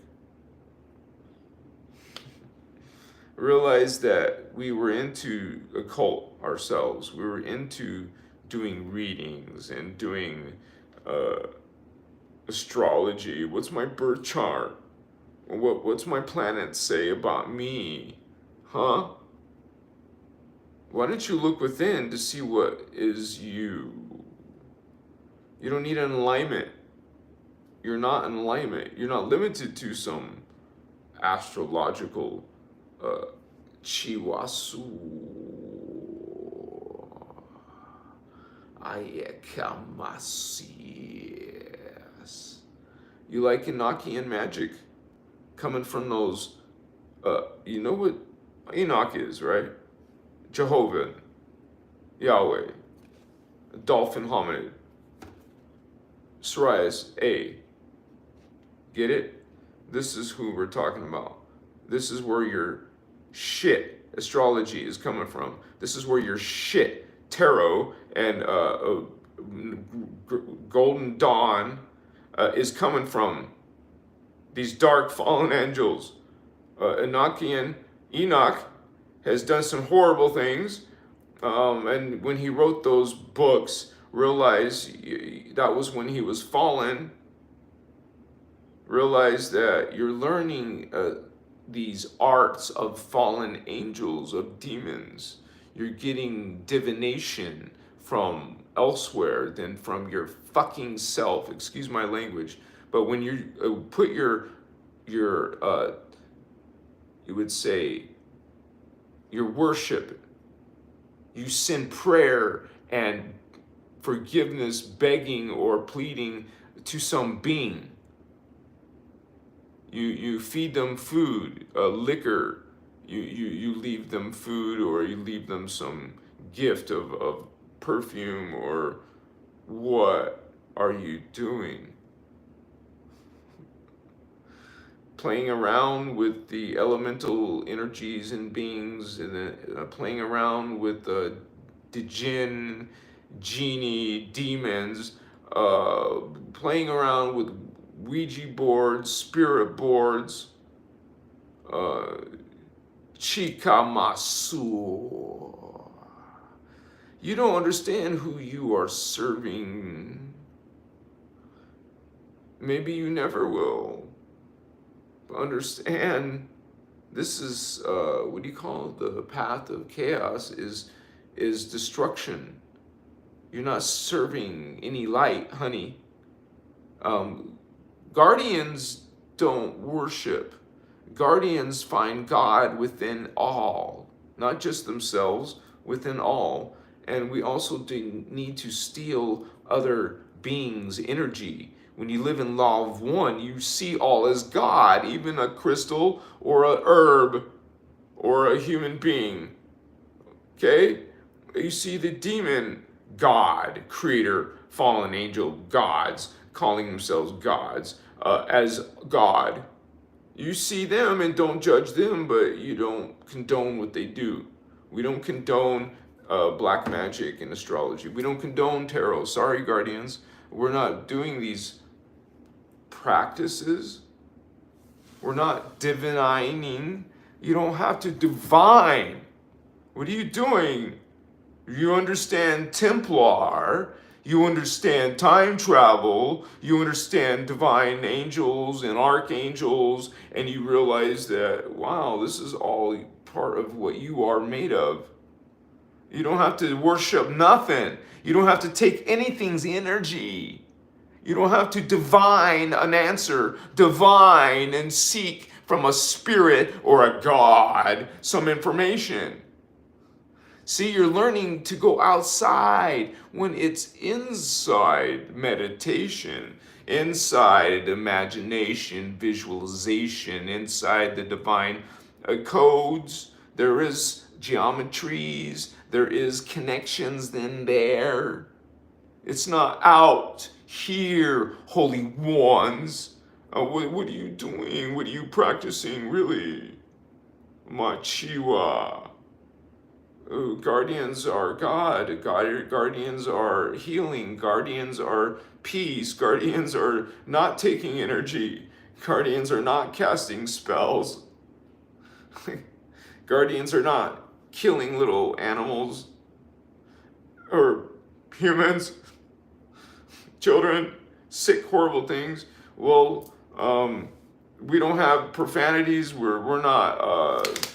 Realized that we were into occult ourselves. We were into doing readings and doing astrology. What's my birth chart? What's my planet say about me? Huh? Why don't you look within to see what is you? You don't need an alignment. You're not in alignment. You're not limited to some astrological chiwasu. Ayakamasias. You like Enochian magic coming from those, you know what Enoch is, right? Jehovah, Yahweh, dolphin hominid, Sirius A. Get it? This is who we're talking about. This is where your shit astrology is coming from. This is where your shit tarot and Golden Dawn is coming from. These dark fallen angels. Enoch has done some horrible things, and when he wrote those books, realized that was when he was fallen. Realize that you're learning these arts of fallen angels, of demons. You're getting divination from elsewhere than from your fucking self. Excuse my language. But when you put your you would say, your worship, you send prayer and forgiveness, begging or pleading to some being. You feed them food, liquor. You leave them food, or you leave them some gift of perfume, or what are you doing? Playing around with the elemental energies and beings, and playing around with the jinn, genie, demons, playing around with Ouija boards, spirit boards, Chikamasu. You don't understand who you are serving. Maybe you never will. But understand, this is, what do you call it? The path of chaos is destruction. You're not serving any light, honey. Guardians don't worship. Guardians find God within all, not just themselves, within all. And we also need to steal other beings' energy. When you live in law of one, you see all as God, even a crystal or a herb or a human being. Okay? You see the demon God, creator, fallen angel gods, calling themselves gods, as God. You see them and don't judge them, but you don't condone what they do. We don't condone black magic and astrology. We don't condone tarot. Sorry, guardians. We're not doing these practices. We're not divining. You don't have to divine. What are you doing? You understand Templar. You understand time travel, you understand divine angels and archangels, and you realize that, wow, this is all part of what you are made of. You don't have to worship nothing. You don't have to take anything's energy. You don't have to divine an answer, divine and seek from a spirit or a God some information. See, you're learning to go outside when it's inside meditation, inside imagination, visualization, inside the divine codes. There is geometries, there is connections in there. It's not out here, holy ones. What are you doing? What are you practicing, really? Machiwa. Guardians are God. Guardians are healing. Guardians are peace. Guardians are not taking energy. Guardians are not casting spells. Guardians are not killing little animals or humans, children, sick, horrible things. Well, we don't have profanities. We're not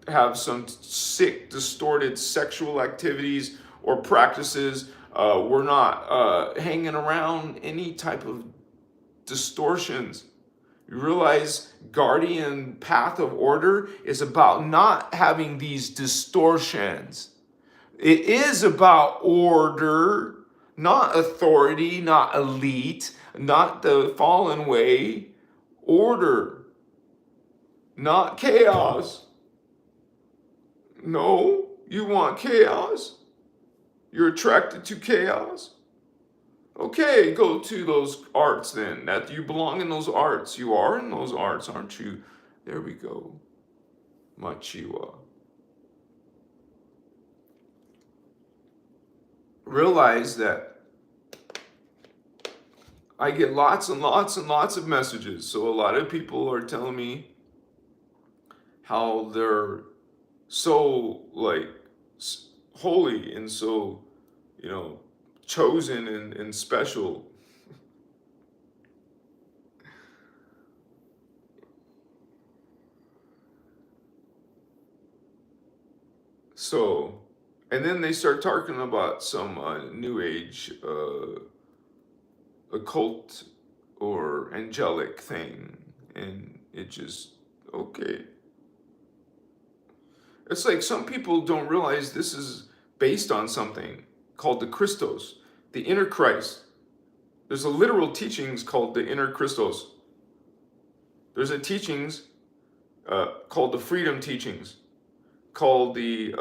have some sick, distorted sexual activities or practices. We're not hanging around any type of distortions. You realize guardian path of order is about not having these distortions. It is about order, not authority, not elite, not the fallen way. Order, not chaos. No, you want chaos? You're attracted to chaos? Okay, go to those arts then. That you belong in those arts. You are in those arts, aren't you? There we go. Machiwa. Realize that I get lots and lots and lots of messages. So a lot of people are telling me how they're so like holy and so, you know, chosen and special. So, and then they start talking about some new age occult or angelic thing, and it just, okay. It's like some people don't realize this is based on something called the Christos, the inner Christ. There's a literal teachings called the inner Christos. There's a teachings called the freedom teachings, called the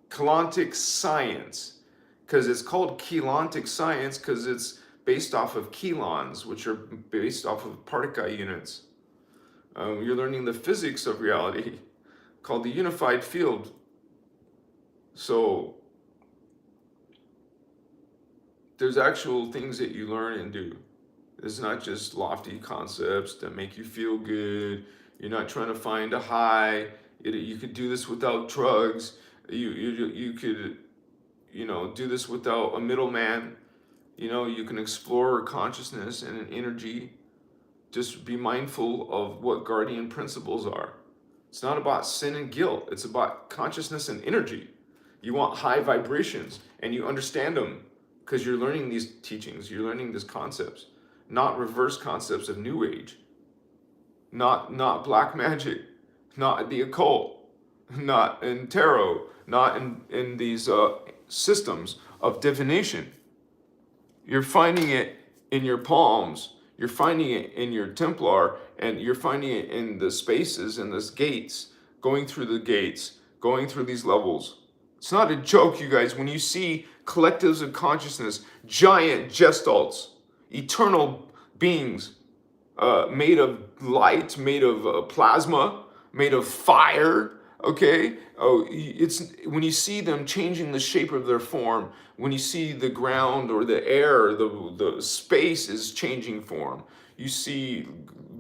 Kelantic science, because it's called Kelantic science because it's based off of kelons, which are based off of particle units. You're learning the physics of reality, called the unified field. So there's actual things that you learn and do. It's not just lofty concepts that make you feel good. You're not trying to find a high. You could do this without drugs. You could, you know, do this without a middleman. You know, you can explore consciousness and an energy. Just be mindful of what guardian principles are. It's not about sin and guilt. It's about consciousness and energy. You want high vibrations, and you understand them because you're learning these teachings. You're learning these concepts, not reverse concepts of New Age, not black magic, not the occult, not in tarot, not in these systems of divination. You're finding it in your palms. You're finding it in your Templar, and you're finding it in the spaces and the gates, going through the gates, going through these levels. It's not a joke, you guys. When you see collectives of consciousness, giant gestalts, eternal beings, made of light, made of plasma, made of fire, okay? Oh, it's when you see them changing the shape of their form, when you see the ground or the air, the space is changing form. You see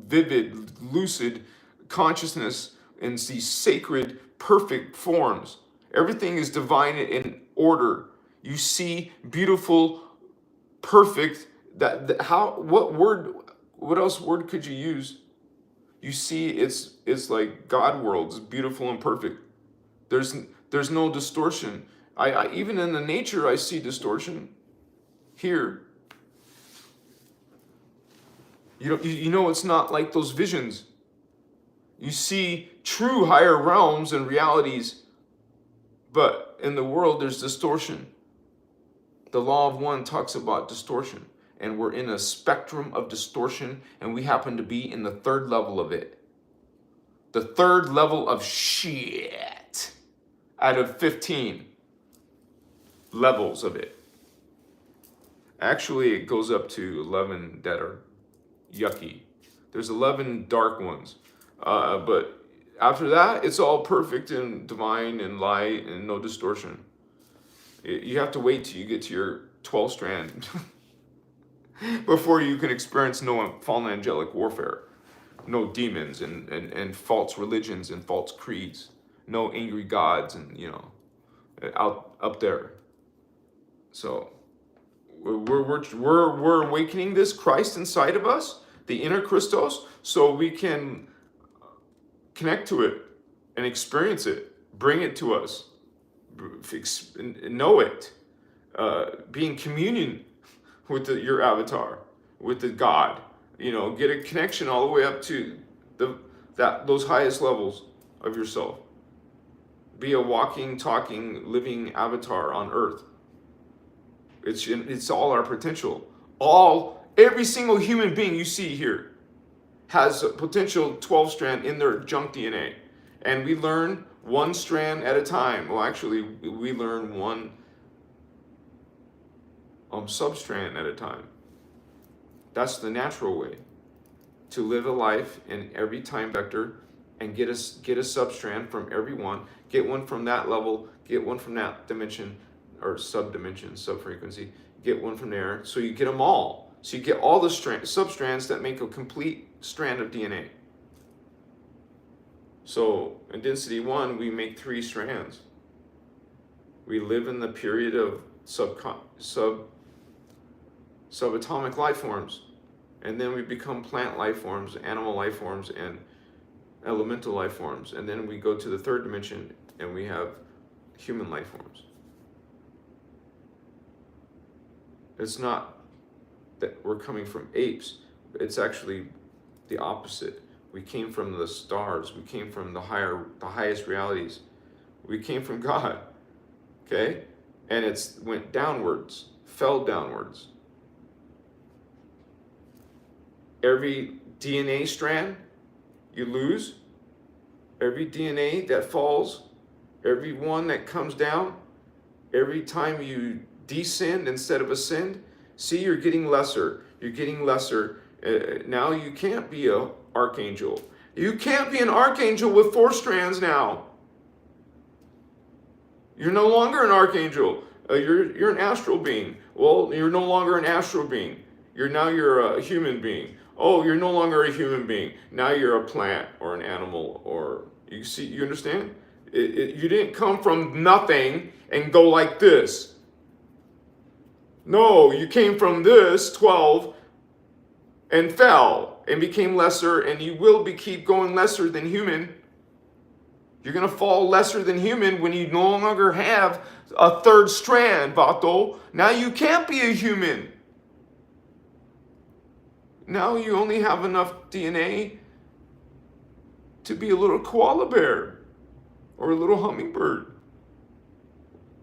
vivid, lucid consciousness in these sacred, perfect forms. Everything is divine in order. You see beautiful, perfect, what else word could you use? You see it's like God world. It's beautiful and perfect. There's no distortion. I even in the nature I see distortion here. You know it's not like those visions. You see true higher realms and realities, but in the world there's distortion. The law of one talks about distortion, and we're in a spectrum of distortion, and we happen to be in the third level of it. The third level of shit out of 15 levels of it. Actually, it goes up to 11 that are yucky. There's 11 dark ones. But after that, it's all perfect and divine and light and no distortion. You have to wait till you get to your 12 strand before you can experience no fallen angelic warfare, no demons and false religions and false creeds, no angry gods and, you know, up there. So we're awakening this Christ inside of us, the inner Christos, so we can connect to it and experience it, bring it to us, know it, be in communion with your avatar, with the God, you know, get a connection all the way up to those highest levels of yourself. Be a walking, talking, living avatar on earth. It's all our potential. Every single human being you see here has a potential 12 strand in their junk DNA. And we learn one strand at a time. Well, actually, we learn one substrand at a time. That's the natural way to live a life in every time vector and get a substrand from every one, get one from that level, get one from that dimension or subdimension, subfrequency, get one from there. So you get them all. So you get all the substrands that make a complete strand of DNA. So in density 1, we make 3 strands. We live in the period of subatomic life forms, and then we become plant life forms, animal life forms, and elemental life forms, and then we go to the 3rd dimension and we have human life forms. It's not that we're coming from apes, it's actually the opposite. We came from the stars, we came from the highest realities. We came from God. Okay? And it's went downwards, fell downwards. Every DNA strand you lose, every DNA that falls, every one that comes down, every time you descend instead of ascend, see, you're getting lesser. You're getting lesser. Now you can't be an archangel. You can't be an archangel with 4 strands now. You're no longer an archangel. You're an astral being. Well, you're no longer an astral being. You're a human being. Oh, you're no longer a human being. Now you're a plant or an animal, or you understand? You didn't come from nothing and go like this. No, you came from this 12 and fell and became lesser, and you will keep going lesser than human. You're going to fall lesser than human when you no longer have a 3rd strand, Vato. Now you can't be a human. Now you only have enough DNA to be a little koala bear or a little hummingbird,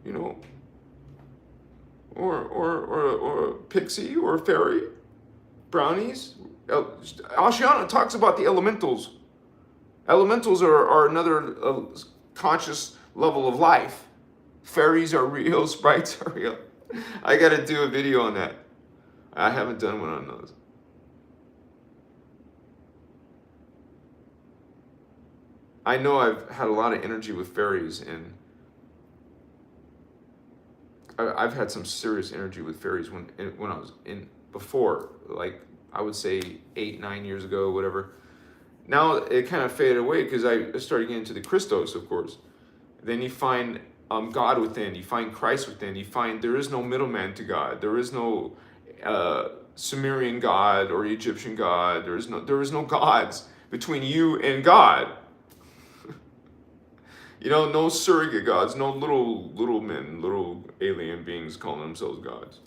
you know, or a pixie or a fairy, brownies. Ashiana talks about the elementals. Elementals are another conscious level of life. Fairies are real, sprites are real. I got to do a video on that. I haven't done one on those. I know I've had a lot of energy with fairies, and I've had some serious energy with fairies when I was in before, like I would say 8-9 years ago, whatever. Now it kind of faded away because I started getting into the Christos, of course. Then you find God within, you find Christ within, you find there is no middleman to God. There is no Sumerian God or Egyptian God. There is no gods between you and God. You know, no surrogate gods, no little men, little alien beings calling themselves gods.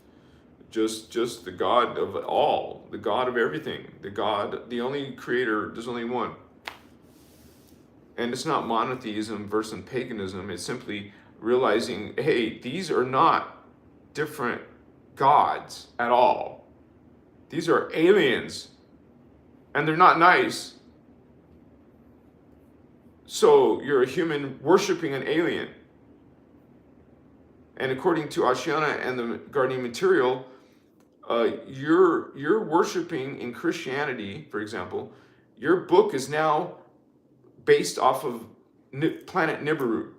Just the God of all, the God of everything, the only creator. There's only one. And it's not monotheism versus paganism. It's simply realizing, hey, these are not different gods at all. These are aliens, and they're not nice. So you're a human worshiping an alien. And according to Ashiana and the guardian material, you're worshiping in Christianity, for example, your book is now based off of planet Nibiru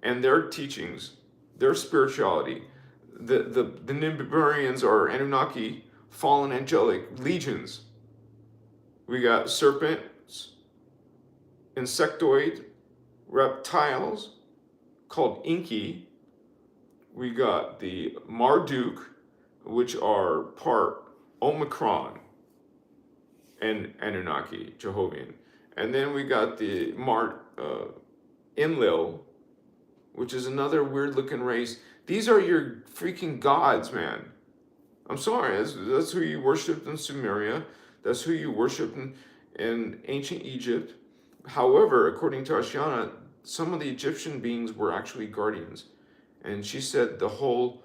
and their teachings, their spirituality. The Nibirians are Anunnaki, fallen angelic legions. We got serpents, insectoid reptiles called Inki. We got the Marduk, which are part Omicron and Anunnaki, Jehovian. And then we got the Enlil, which is another weird looking race. These are your freaking gods, man. I'm sorry, that's who you worshipped in Sumeria. That's who you worshipped in ancient Egypt. However, according to Ashiana, some of the Egyptian beings were actually guardians. And she said the whole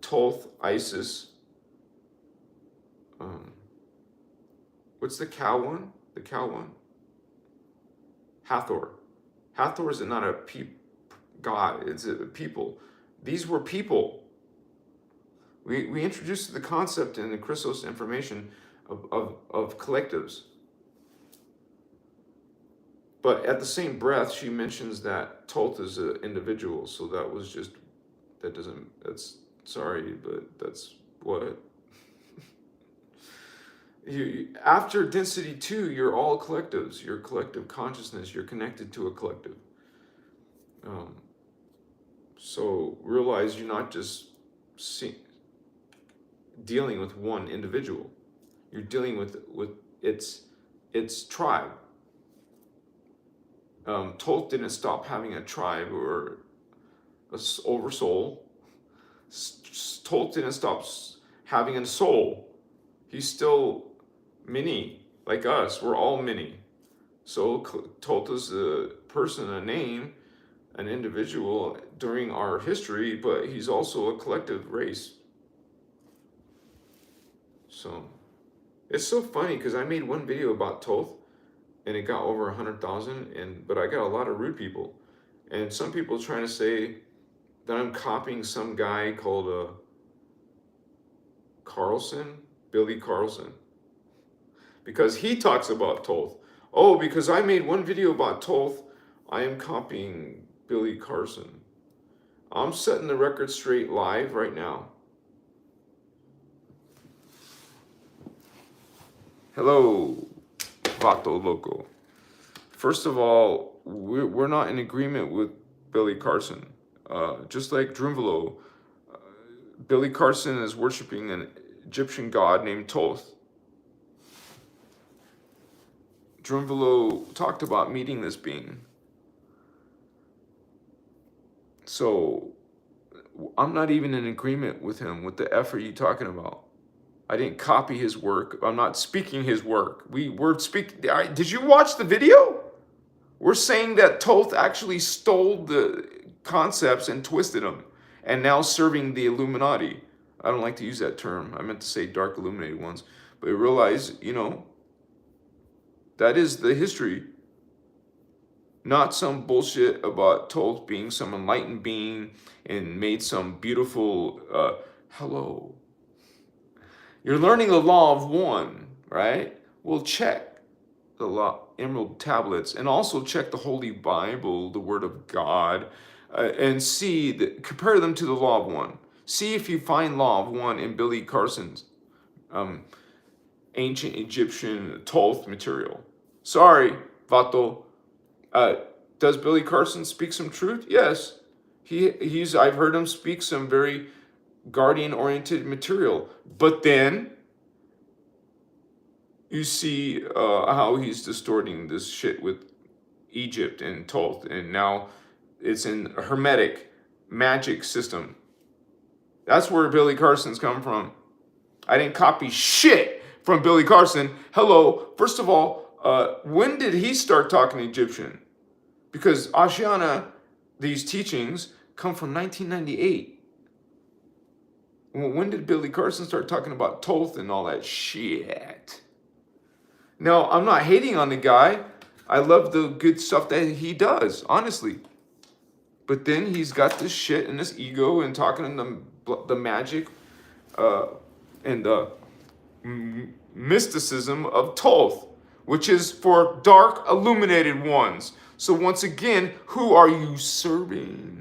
Thoth, Isis, what's the cow one? The cow one? Hathor. Hathor is not a god, it's a people. These were people. We introduced the concept in the Christos information of collectives. But at the same breath, she mentions that Thoth is an individual. So that was just, that's, sorry, but that's what. After density 2, you're all collectives. You're collective consciousness. You're connected to a collective. So realize you're not just dealing with one individual. You're dealing with its tribe. Thoth didn't stop having a tribe or a oversoul. Thoth didn't stop having a soul. He's still many, like us. We're all many. So Thoth is a person, a name, an individual during our history, but he's also a collective race. So it's so funny because I made one video about Thoth and it got over 100,000, but I got a lot of rude people, and some people trying to say that I'm copying some guy called Billy Carlson, because he talks about Thoth. Oh, because I made one video about Thoth, I am copying Billy Carlson. I'm setting the record straight live right now. Hello, Vato Loco. First of all, we're not in agreement with Billy Carlson. Just like Drunvalo, Billy Carlson is worshiping an Egyptian god named Thoth. Drunvalo talked about meeting this being. So I'm not even in agreement with him with the effort you're talking about. I didn't copy his work. I'm not speaking his work. We're speaking. Did you watch the video? We're saying that Thoth actually stole the concepts and twisted them, and now serving the Illuminati. I don't like to use that term. I meant to say dark illuminated ones. But I realize, that is the history. Not some bullshit about Thoth being some enlightened being and made some beautiful, hello. You're learning the law of one, right? Well, check the law, emerald tablets, and also check the Holy Bible, the Word of God, and compare them to the law of one. See if you find law of one in Billy Carson's ancient Egyptian Thoth material. Sorry, Vato. Does Billy Carlson speak some truth? Yes. I've heard him speak some very guardian-oriented material. But then you see how he's distorting this shit with Egypt and Thoth, and now it's in a hermetic magic system. That's where Billy Carson's come from. I didn't copy shit from Billy Carlson. Hello. First of all, when did he start talking Egyptian? Because Ashiana, these teachings, come from 1998. When did Billy Carlson start talking about Thoth and all that shit? Now, I'm not hating on the guy. I love the good stuff that he does, honestly. But then he's got this shit and this ego and talking in the magic and the mysticism of Thoth, which is for dark illuminated ones. So once again, who are you serving?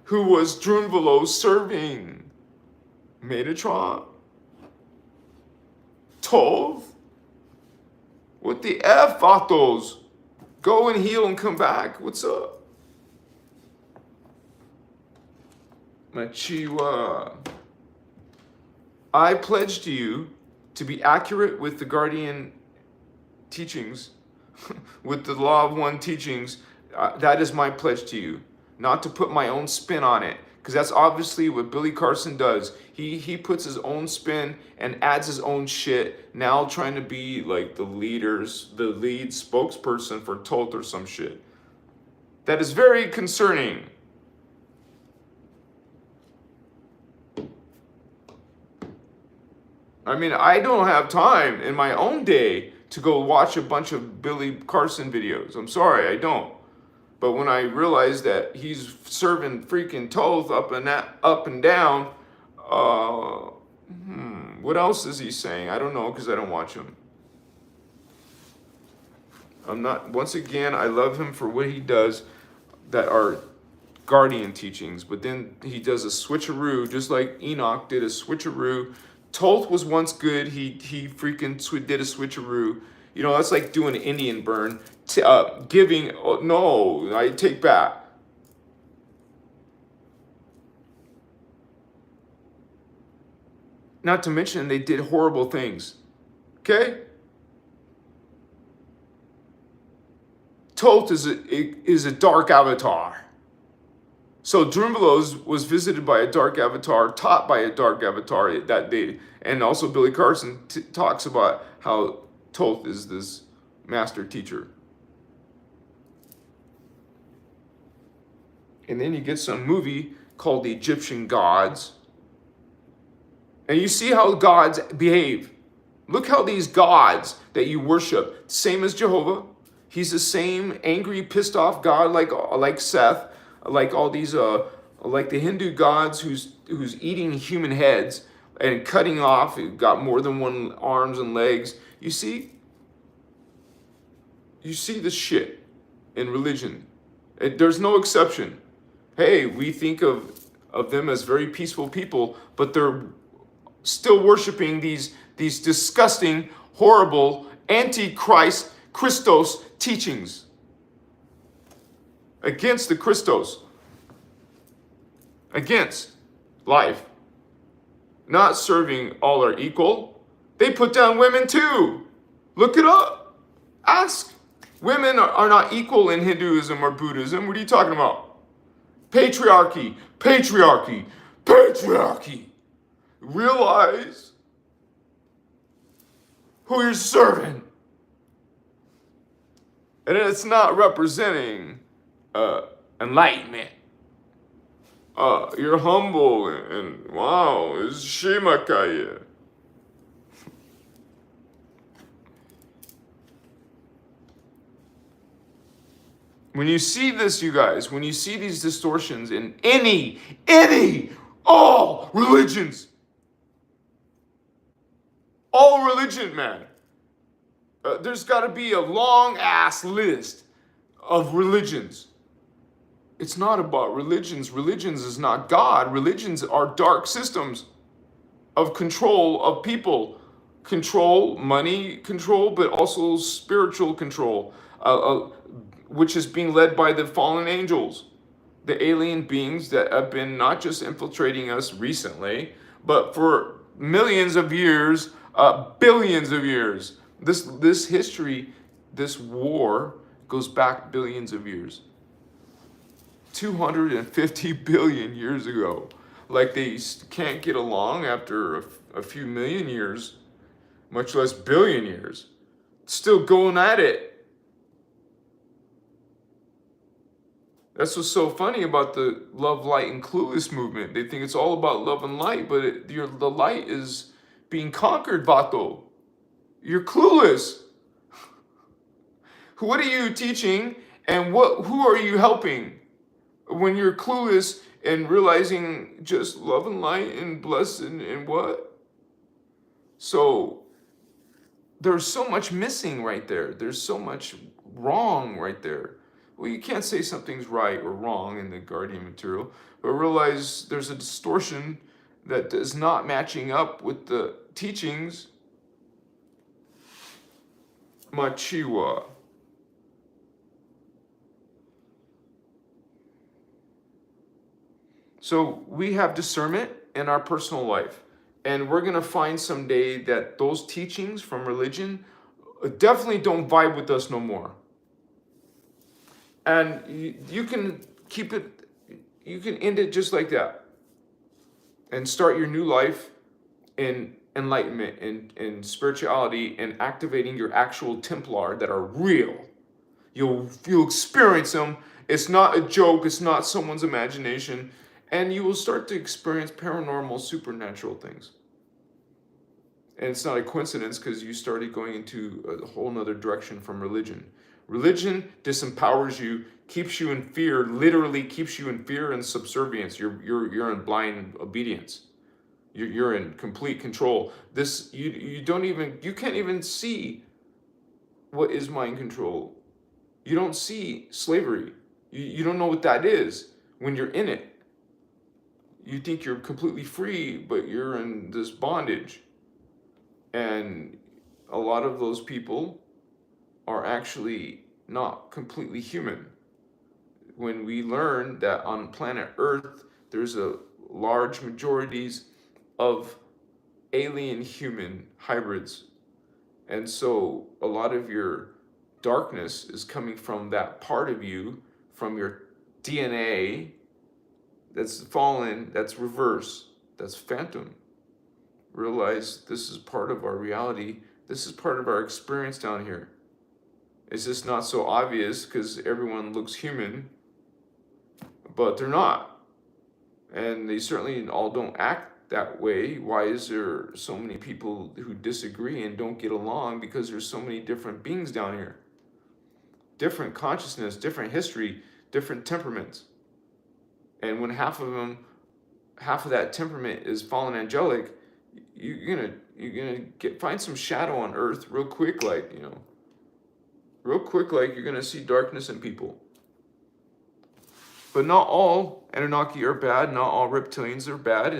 Who was Drunvalo serving? Metatron? Thoth? What the F, Vatos? Go and heal and come back. What's up? Machiwa. I pledge to you to be accurate with the Guardian teachings, with the Law of One teachings. That is my pledge to you. Not to put my own spin on it, because that's obviously what Billy Carlson does. He puts his own spin and adds his own shit, now trying to be like the lead spokesperson for Thoth or some shit. That is very concerning. I mean, I don't have time in my own day to go watch a bunch of Billy Carlson videos. I'm sorry, I don't. But when I realized that he's serving freaking Thoth up and down, what else is he saying? I don't know, because I don't watch him. I'm not, once again, I love him for what he does that are guardian teachings, but then he does a switcheroo, just like Enoch did a switcheroo. Thoth was once good, he freaking did a switcheroo. You know, that's like doing an Indian burn, giving, oh, no, I take back. Not to mention they did horrible things, okay? Thoth is a dark avatar. So Drumbelos was visited by a dark avatar, taught by a dark avatar that day. And also Billy Carson talks about how Thoth is this master teacher. And then you get some movie called The Egyptian Gods. And you see how gods behave. Look how these gods that you worship, same as Jehovah. He's the same angry, pissed off God like Seth, like all these like the Hindu gods who's eating human heads and cutting off, got more than one arms and legs. You see this shit in religion. There's no exception. Hey, we think of them as very peaceful people, but they're still worshiping these disgusting, horrible, anti-Christ, Christos teachings against the Christos, against life, not serving all are equal. They put down women too. Look it up. Ask. Women are not equal in Hinduism or Buddhism. What are you talking about? Patriarchy, patriarchy, patriarchy. Realize who you're serving. And it's not representing enlightenment. You're humble and wow, it's Shimakaya. When you see this, you guys, when you see these distortions in all religions, all religion, man, there's got to be a long ass list of religions. It's not about religions. Religions is not God. Religions are dark systems of control of people. Control, money control, but also spiritual control, which is being led by the fallen angels, the alien beings that have been not just infiltrating us recently, but for millions of years, billions of years. This history, this war goes back billions of years. 250 billion years ago. Like they can't get along after a few million years, much less billion years. Still going at it. That's what's so funny about the love, light, and clueless movement. They think it's all about love and light, but the light is being conquered, Vato. You're clueless. What are you teaching, and who are you helping? When you're clueless and realizing just love and light and blessing and what? So there's so much missing right there. There's so much wrong right there. Well, you can't say something's right or wrong in the Guardian material, but realize there's a distortion that is not matching up with the teachings. Machiwa. So we have discernment in our personal life. And we're going to find someday that those teachings from religion definitely don't vibe with us no more. And you can keep it, you can end it just like that. And start your new life in enlightenment and spirituality and activating your actual Templar that are real. You'll experience them. It's not a joke. It's not someone's imagination. And you will start to experience paranormal, supernatural things. And it's not a coincidence because you started going into a whole nother direction from religion. Religion disempowers you, keeps you in fear, literally keeps you in fear and subservience. You're in blind obedience. You're in complete control. You can't even see what is mind control You don't see slavery. You don't know what that is when you're in it. You think you're completely free, but you're in this bondage. And a lot of those people are actually not completely human. When we learn that on planet Earth, there's a large majorities of alien human hybrids. And so a lot of your darkness is coming from that part of you, from your DNA that's fallen, that's reverse, that's phantom. Realize this is part of our reality. This is part of our experience down here. It's just not so obvious because everyone looks human, but they're not. And they certainly all don't act that way. Why is there so many people who disagree and don't get along? Because there's so many different beings down here. Different consciousness, different history, different temperaments. And when half of that temperament is fallen angelic, you're gonna find some shadow on earth real quick, like, real quick, like you're gonna see darkness in people. But not all Anunnaki are bad, not all reptilians are bad.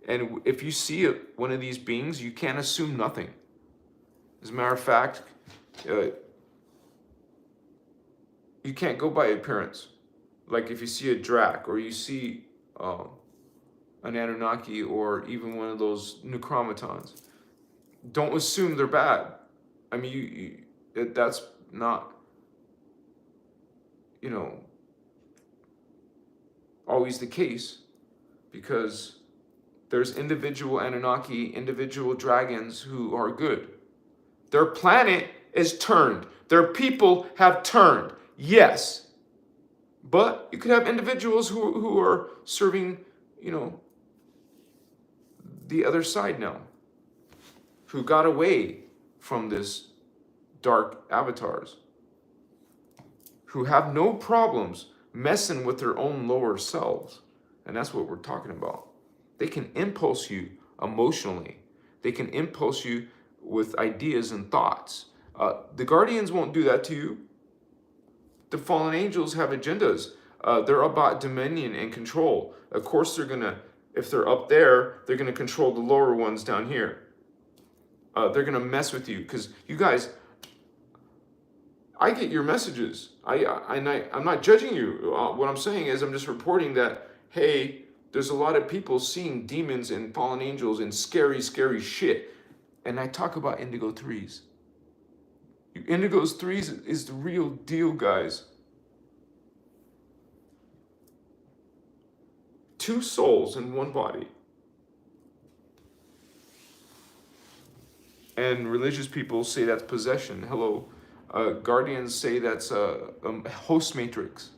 And if you see one of these beings, you can't assume nothing. As a matter of fact, you can't go by appearance. Like if you see a Drak, or you see an Anunnaki, or even one of those Necromatons, don't assume they're bad. I mean, that's not, always the case, because there's individual Anunnaki, individual dragons who are good. Their planet is turned. Their people have turned. Yes. But you could have individuals who are serving, the other side now, who got away from this dark avatars, who have no problems messing with their own lower selves. And that's what we're talking about. They can impulse you emotionally. They can impulse you with ideas and thoughts. The guardians won't do that to you. The fallen angels have agendas. They're about dominion and control. Of course, if they're up there, they're gonna control the lower ones down here. They're gonna mess with you, because you guys, I get your messages. I'm not judging you. What I'm saying is, I'm just reporting that, hey, there's a lot of people seeing demons and fallen angels and scary, scary shit. And I talk about indigo threes. Indigo's threes is the real deal, guys. Two souls in one body. And religious people say that's possession. Hello. Guardians say that's a host matrix.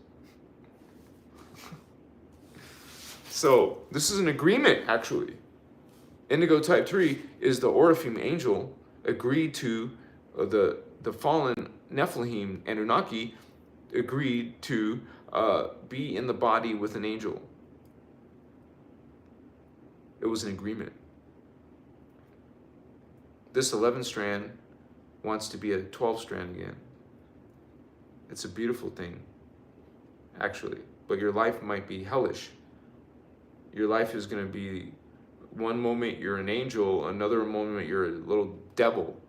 So this is an agreement, actually. Indigo type 3 is the Orifim angel agreed to, the fallen Nephilim Anunnaki agreed to be in the body with an angel. It was an agreement. This 11 strand wants to be a 12 strand again. It's a beautiful thing, actually. But your life might be hellish. Your life is going to be, one moment you're an angel, another moment you're a little devil.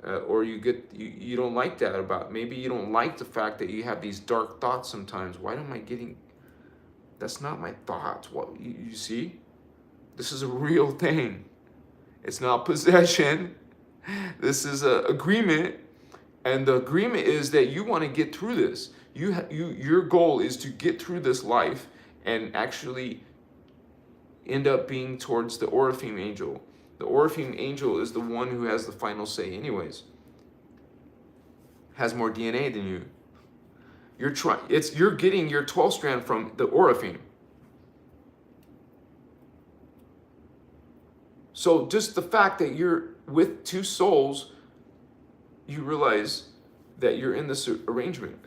Or you don't like that about, maybe you don't like the fact that you have these dark thoughts sometimes. Why am I getting, that's not my thoughts. What, you see? This is a real thing. It's not possession. This is an agreement. And the agreement is that you want to get through this. Your goal is to get through this life and actually end up being towards the Orifim angel. The Orifim angel is the one who has the final say anyways. Has more DNA than you. You're getting your 12 strand from the Orifim. So just the fact that you're with two souls, you realize that you're in this arrangement.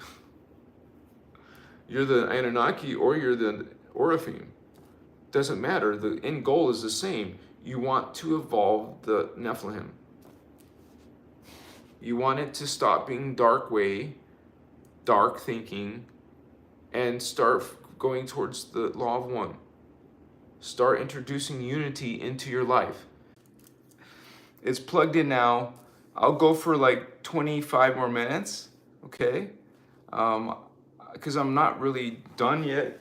You're the Anunnaki or you're the Orifim. Doesn't matter. The end goal is the same. You want to evolve the Nephilim. You want it to stop being dark way dark thinking and start going towards the law of one. Start introducing unity into your life. It's plugged in now. I'll go for like 25 more minutes, okay? Because I'm not really done yet.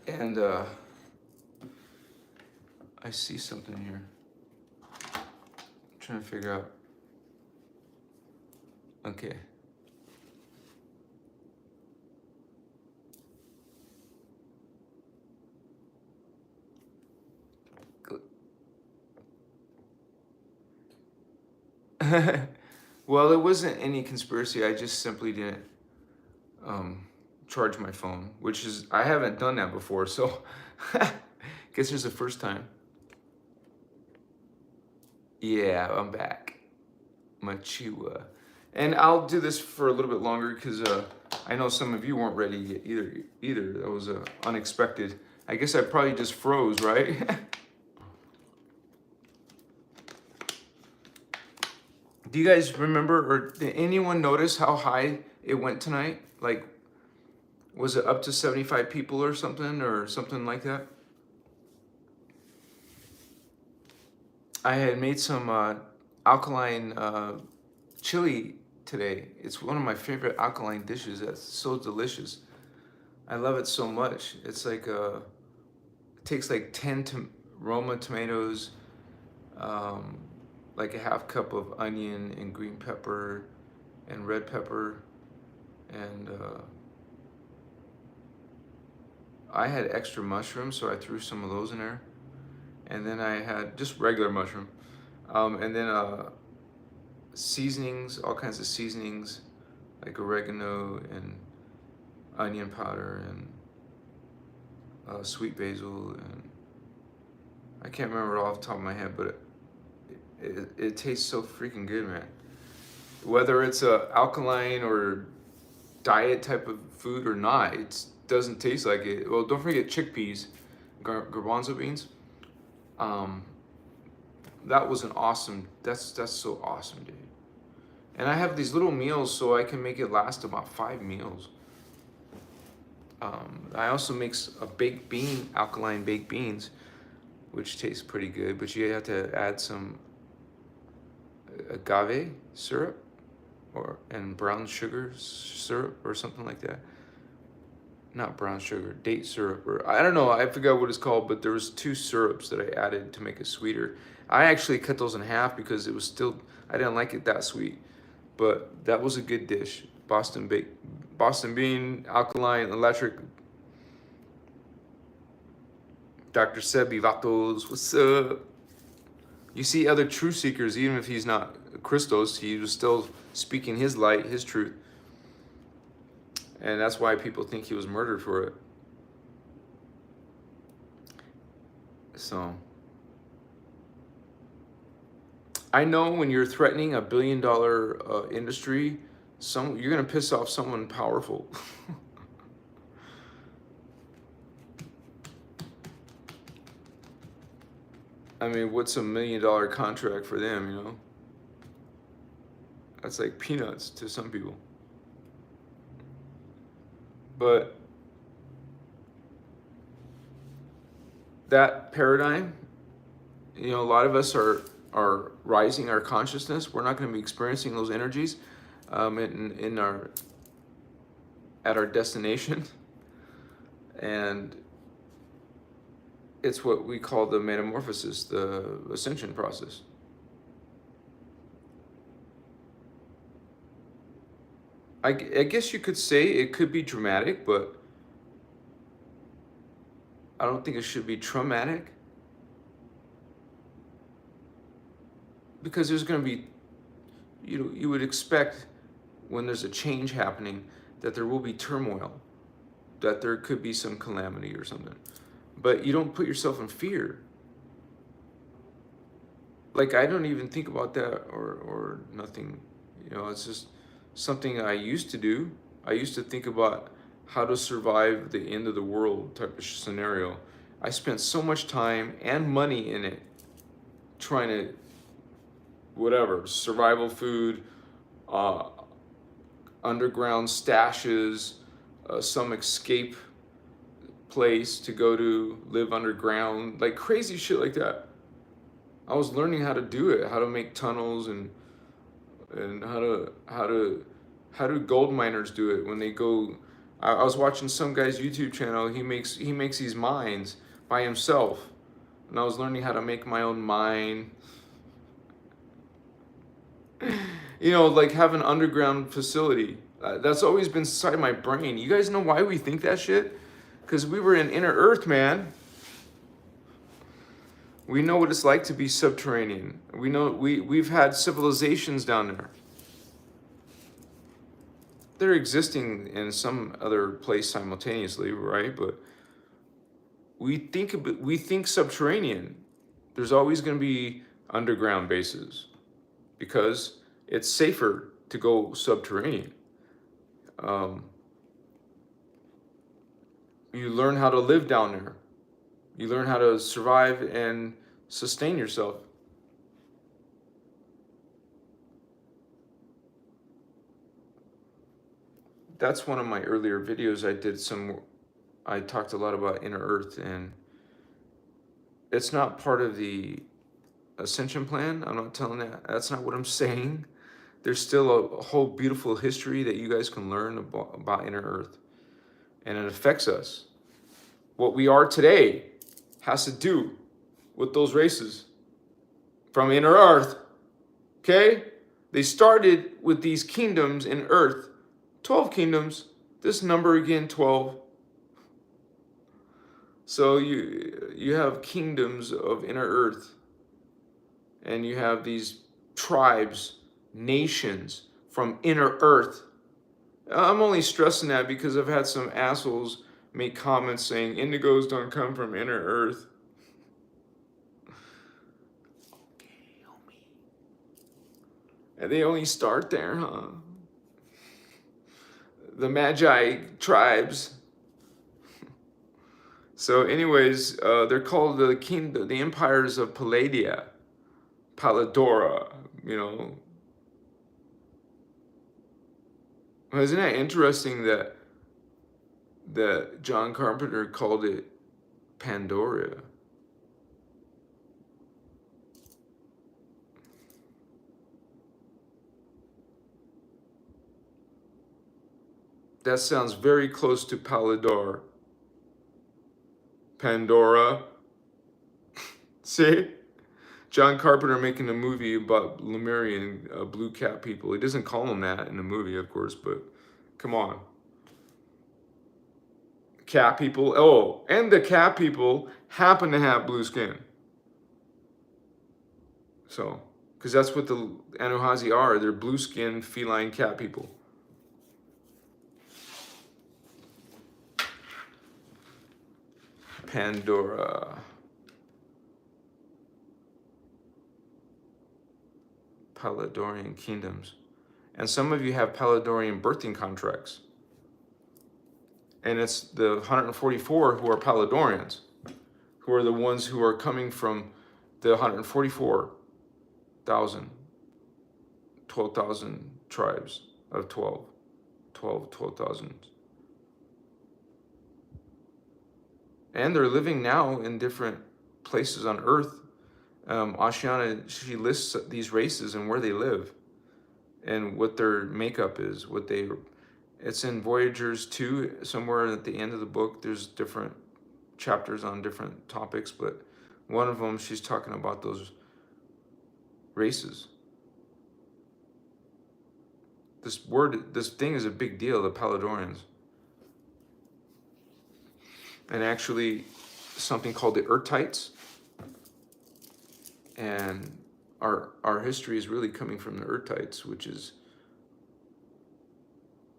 And I see something here. I'm trying to figure out. Okay. Well, it wasn't any conspiracy. I just simply didn't charge my phone, which is, I haven't done that before, so guess it's the first time. Yeah, I'm back. Machiwa. And I'll do this for a little bit longer because I know some of you weren't ready yet either. That was unexpected. I guess I probably just froze, right? Do you guys remember, or did anyone notice how high it went tonight? Like, was it up to 75 people or something like that? I had made some alkaline chili today. It's one of my favorite alkaline dishes. That's so delicious. I love it so much. It's like it takes like 10 Roma tomatoes, like a half cup of onion and green pepper and red pepper, and I had extra mushrooms, so I threw some of those in there. And then I had just regular mushroom. And then seasonings, all kinds of seasonings, like oregano and onion powder and sweet basil. And I can't remember it off the top of my head, but it tastes so freaking good, man. Whether it's a alkaline or diet type of food or not, it doesn't taste like it. Well, don't forget chickpeas, garbanzo beans. That was an awesome, that's so awesome, dude. And I have these little meals so I can make it last about 5 meals. I also mix a baked bean, alkaline baked beans, which tastes pretty good, but you have to add some agave syrup and brown sugar syrup or something like that. Not brown sugar, date syrup, or I don't know, I forgot what it's called, but there was 2 syrups that I added to make it sweeter. I actually cut those in half because it was still, I didn't like it that sweet, but that was a good dish. Boston bean, alkaline, electric. Dr. Sebi Vatos, what's up? You see other truth seekers, even if he's not Christos, he was still speaking his light, his truth. And that's why people think he was murdered for it. So, I know when you're threatening a $1 billion industry, you're gonna piss off someone powerful. I mean, what's a $1 million contract for them, you know? That's like peanuts to some people. But that paradigm, you know, a lot of us are rising our consciousness. We're not going to be experiencing those energies at our destination, and it's what we call the metamorphosis, the ascension process. I guess you could say it could be dramatic, but I don't think it should be traumatic. Because there's going to be, you would expect when there's a change happening that there will be turmoil, that there could be some calamity or something. But you don't put yourself in fear. Like, I don't even think about that or nothing. You know, it's just something I used to do. I used to think about how to survive the end of the world type of scenario. I spent so much time and money in it trying to, whatever, survival food, uh, underground stashes, some escape place to go to live underground, like crazy shit like that. I was learning how to do it, how to make tunnels, and how do gold miners do it when they go. I was watching some guy's YouTube channel. He makes these mines by himself, and I was learning how to make my own mine. You know, like have an underground facility. That's always been inside my brain. You guys know why we think that shit? Because we were in inner earth, man. We know what it's like to be subterranean. We know we've had civilizations down there. They're existing in some other place simultaneously, right? But we think subterranean. There's always going to be underground bases because it's safer to go subterranean. You learn how to live down there. You learn how to survive and sustain yourself. That's one of my earlier videos. I talked a lot about inner earth, and it's not part of the ascension plan. I'm not telling that. That's not what I'm saying. There's still a whole beautiful history that you guys can learn about inner earth, and it affects us. What we are today has to do with those races from inner earth. Okay? They started with these kingdoms in earth. 12 kingdoms. This number again, 12. So you have kingdoms of inner earth. And you have these tribes, nations from inner earth. I'm only stressing that because I've had some assholes make comments saying indigos don't come from inner earth. Okay, homie. And they only start there, huh? The Magi tribes. So anyways, they're called the empires of Palladia, Palladora, you know. Isn't that interesting that John Carpenter called it Pandora? That sounds very close to Pallador. Pandora. See? John Carpenter making a movie about Lemurian blue cat people. He doesn't call them that in the movie, of course, but come on. Cat people. Oh, and the cat people happen to have blue skin. So, because that's what the Anuhazi are. They're blue skin feline cat people. Pandora. Palladorian kingdoms. And some of you have Palladorian birthing contracts. And it's the 144 who are Palladorians, who are the ones who are coming from the 144,000, 12,000 tribes of 12,000. And they're living now in different places on Earth. Ashiana, she lists these races and where they live and what their makeup is, it's in Voyagers 2, somewhere at the end of the book. There's different chapters on different topics, but one of them, she's talking about those races. This thing is a big deal, the Palladorians. And actually, something called the Urtites. And our history is really coming from the Urtites, which is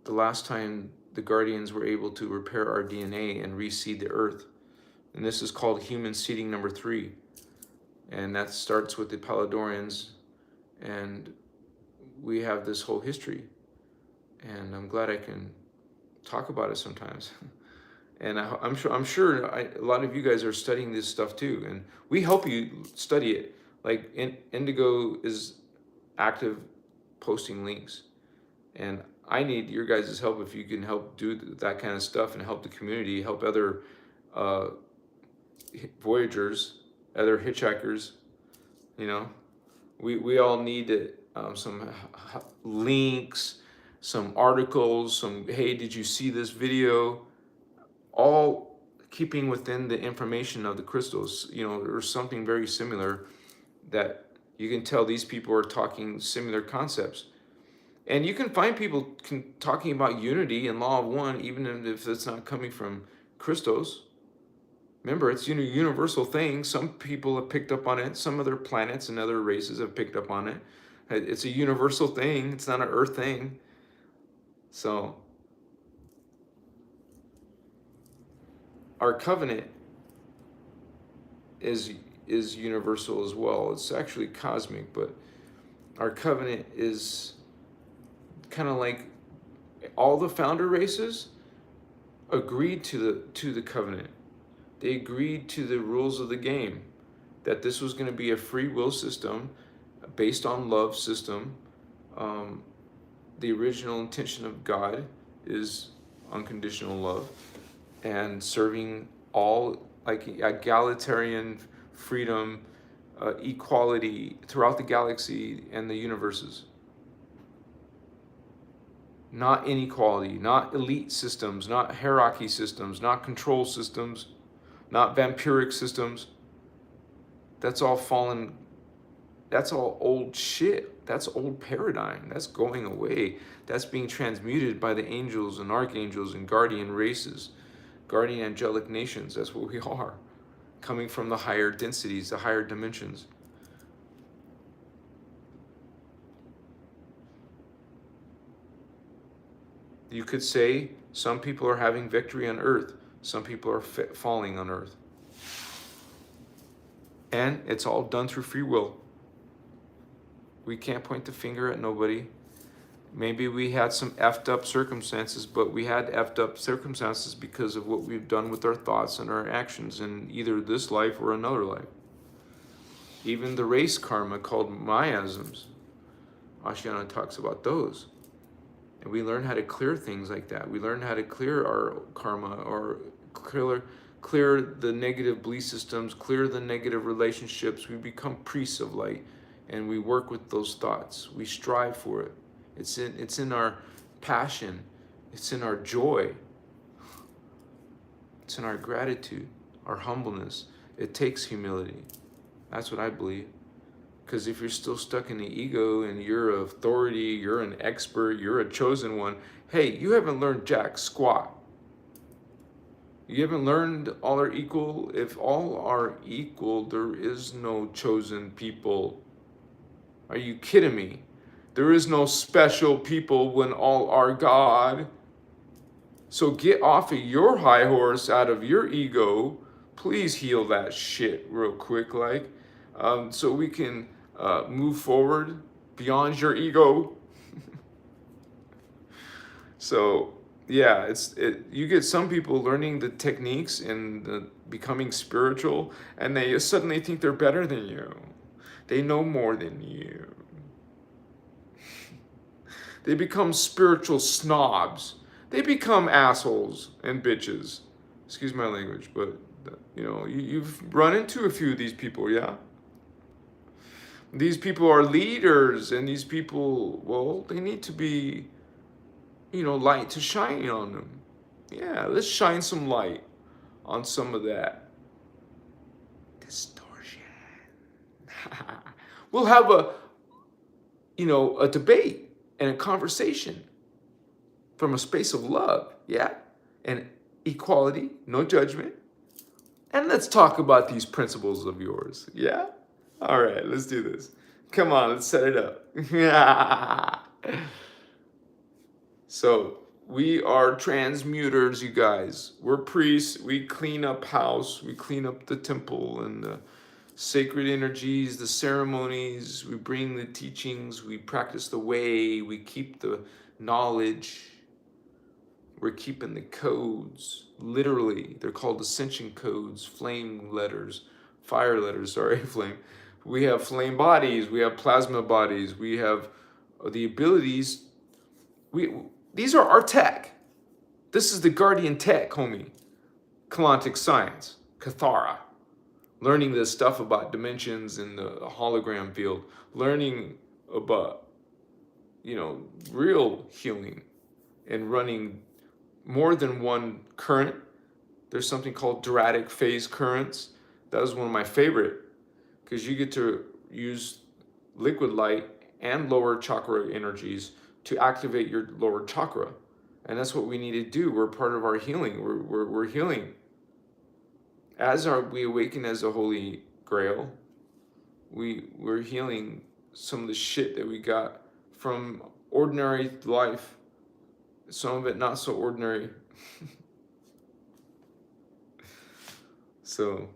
the last time the Guardians were able to repair our DNA and reseed the Earth. And this is called human seeding number 3. And that starts with the Palladorians. And we have this whole history. And I'm glad I can talk about it sometimes. And I'm sure a lot of you guys are studying this stuff too. And we help you study it. Like Indigo is active posting links. And I need your guys' help if you can help do that kind of stuff and help the community, help other uh, voyagers, other hitchhikers. You know, we all need some links, some articles, some, hey, did you see this video? All keeping within the information of the crystals, you know, or something very similar that you can tell these people are talking similar concepts. And you can find people talking about unity and law of one, even if it's not coming from Christos. Remember, it's a universal thing. Some people have picked up on it. Some other planets and other races have picked up on it. It's a universal thing. It's not an Earth thing. So our covenant is universal as well. It's actually cosmic, but our covenant is kind of like all the founder races agreed to the covenant. They agreed to the rules of the game, that this was going to be a free will system based on love system. The original intention of God is unconditional love and serving all, like egalitarian freedom, equality throughout the galaxy and the universes. Not inequality, not elite systems, not hierarchy systems, not control systems, not vampiric systems. That's all fallen. That's all old shit. That's old paradigm. That's going away. That's being transmuted by the angels and archangels and guardian races, guardian angelic nations. That's what we are, coming from the higher densities, the higher dimensions. You could say some people are having victory on earth. Some people are falling on earth. And it's all done through free will. We can't point the finger at nobody. Maybe we had some effed up circumstances, but we had effed up circumstances because of what we've done with our thoughts and our actions in either this life or another life. Even the race karma called miasms, Ashiana talks about those. And we learn how to clear things like that. We learn how to clear our karma, or clear the negative belief systems, clear the negative relationships. We become priests of light, and we work with those thoughts. We strive for it. It's in our passion. It's in our joy. It's in our gratitude, our humbleness. It takes humility. That's what I believe. Because if you're still stuck in the ego and you're an authority, you're an expert, you're a chosen one, hey, you haven't learned jack squat. You haven't learned all are equal. If all are equal, there is no chosen people. Are you kidding me? There is no special people when all are God. So get off of your high horse, out of your ego. Please heal that shit real quick, so we can move forward beyond your ego. So yeah, you get some people learning the techniques and becoming spiritual, and they suddenly think they're better than you. They know more than you. They become spiritual snobs. They become assholes and bitches. Excuse my language, but you've run into a few of these people, yeah? These people are leaders, and these people, well, they need to be, light to shine on them. Yeah, let's shine some light on some of that distortion. We'll have a debate and a conversation from a space of love, yeah? And equality, no judgment. And let's talk about these principles of yours, yeah? All right, let's do this. Come on, let's set it up. So, we are transmuters, you guys. We're priests. We clean up house. We clean up the temple and the sacred energies, the ceremonies. We bring the teachings. We practice the way. We keep the knowledge. We're keeping the codes. Literally, they're called ascension codes, flame letters, fire letters, flame. We have flame bodies. We have plasma bodies. We have the abilities These are our tech. This is the guardian tech, homie. Quantic science, Cathara. Learning this stuff about dimensions in the hologram field. Learning about, real healing and running more than one current. There's something called Duratic phase currents. That was one of my favorite, because you get to use liquid light and lower chakra energies to activate your lower chakra. And that's what we need to do. We're part of our healing. We're healing. As we awaken as the Holy Grail, we're healing some of the shit that we got from ordinary life. Some of it not so ordinary. So,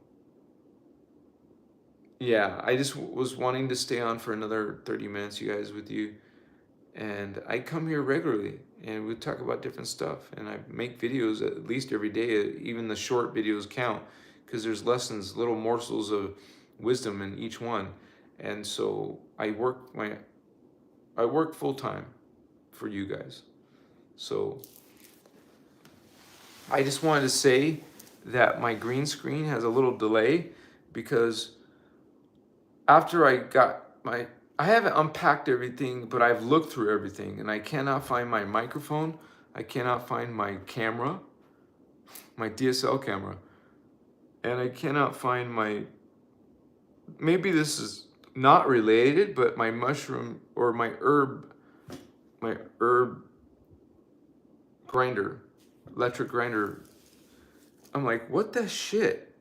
yeah, I just was wanting to stay on for another 30 minutes, you guys, with you. And I come here regularly and we talk about different stuff. And I make videos at least every day. Even the short videos count, because there's lessons, little morsels of wisdom in each one. And so I work full time for you guys. So I just wanted to say that my green screen has a little delay, because after I haven't unpacked everything, but I've looked through everything, and I cannot find my microphone. I cannot find my camera, my DSL camera, and I cannot find maybe this is not related, but my mushroom or my herb grinder, electric grinder. I'm like, what the shit?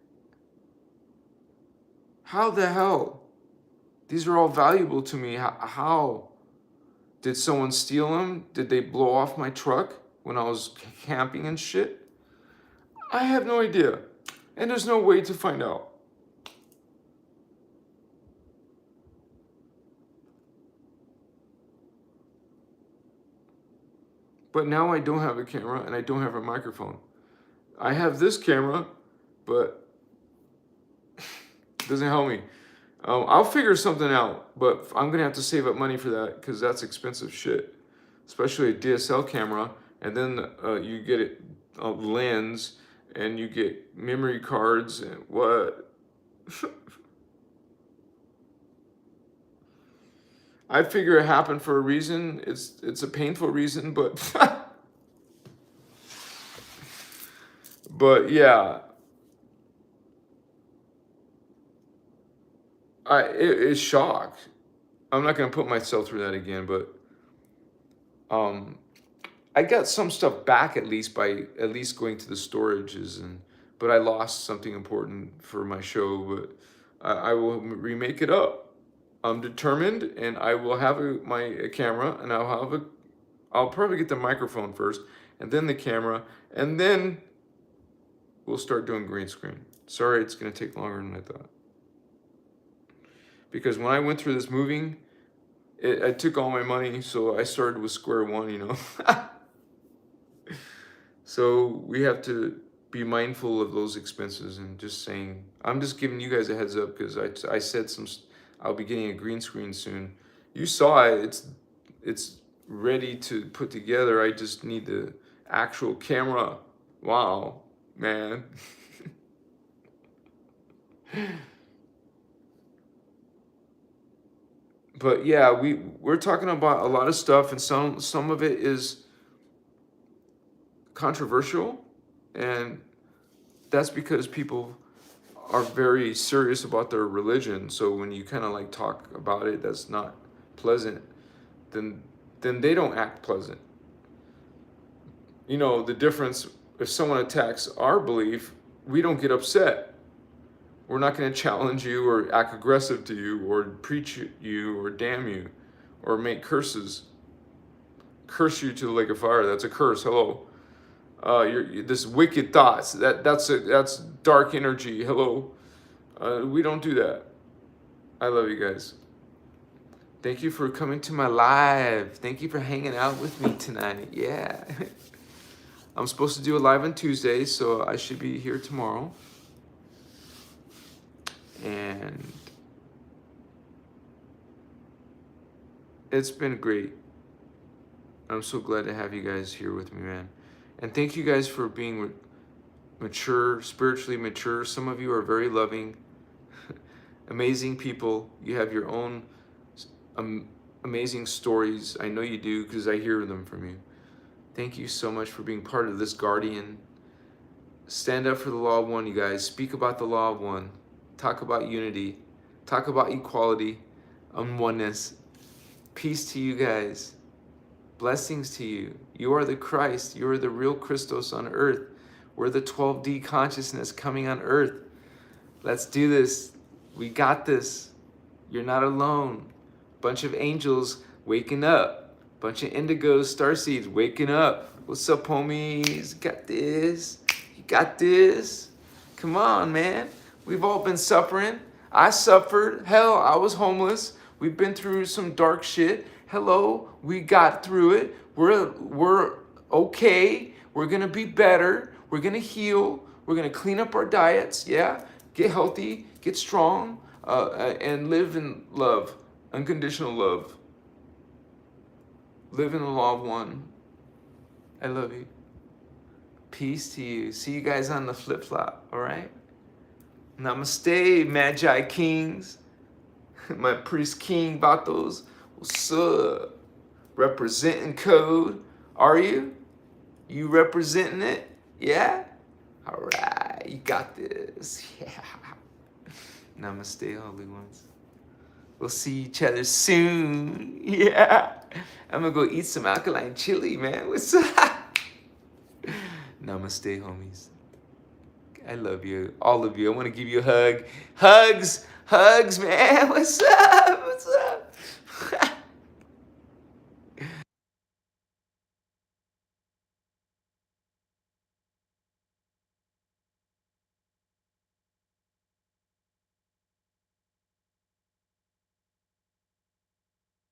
How the hell? These are all valuable to me. How? Did someone steal them? Did they blow off my truck when I was camping and shit? I have no idea. And there's no way to find out. But now I don't have a camera and I don't have a microphone. I have this camera, but it doesn't help me. I'll figure something out, but I'm gonna have to save up money for that, because that's expensive shit, especially a DSL camera. And then you get a lens, and you get memory cards and what. I figure it happened for a reason. It's a painful reason, but but yeah. It's shock. I'm not gonna put myself through that again, but I got some stuff back at least by going to the storages, but I lost something important for my show. But I will remake it up. I'm determined, and I will have my camera, and I'll probably get the microphone first, and then the camera, and then we'll start doing green screen. Sorry, it's gonna take longer than I thought. Because when I went through this moving, I took all my money, so I started with square one, So we have to be mindful of those expenses, and just saying, I'm just giving you guys a heads up, because I said I'll be getting a green screen soon. You saw it, it's ready to put together. I just need the actual camera. Wow, man. But yeah, we're talking about a lot of stuff, and some of it is controversial, and that's because people are very serious about their religion. So when you kind of like talk about it that's not pleasant, then they don't act pleasant. The difference, if someone attacks our belief, we don't get upset. We're not going to challenge you or act aggressive to you or preach you or damn you or make curses. Curse you to the lake of fire. That's a curse. Hello. This wicked thoughts. That's dark energy. Hello. We don't do that. I love you guys. Thank you for coming to my live. Thank you for hanging out with me tonight. Yeah. I'm supposed to do a live on Tuesday, so I should be here tomorrow. And it's been great. I'm so glad to have you guys here with me, man. And thank you guys for being mature, spiritually mature. Some of you are very loving, amazing people. You have your own amazing stories. I know you do because I hear them from you. Thank you so much for being part of this guardian. Stand up for the law of one, you guys. Speak about the law of one. Talk about unity. Talk about equality and oneness. Peace to you guys. Blessings to you. You are the Christ. You are the real Christos on earth. We're the 12D consciousness coming on earth. Let's do this. We got this. You're not alone. Bunch of angels waking up. Bunch of indigos, starseeds waking up. What's up, homies? Got this. You got this. Come on, man. We've all been suffering. I suffered. Hell, I was homeless. We've been through some dark shit. Hello, we got through it. We're okay. We're gonna be better. We're gonna heal. We're gonna clean up our diets. Yeah, get healthy, get strong, and live in love, unconditional love. Live in the law of one. I love you. Peace to you. See you guys on the flip flop. All right. Namaste, Magi Kings. My priest king Vatos. What's up? Representing code. Are you? You representing it? Yeah? Alright, you got this. Yeah. Namaste, holy ones. We'll see each other soon. Yeah. I'm gonna go eat some alkaline chili, man. What's up? Namaste, homies. I love you, all of you. I want to give you a hug. Hugs, man. What's up? What's up?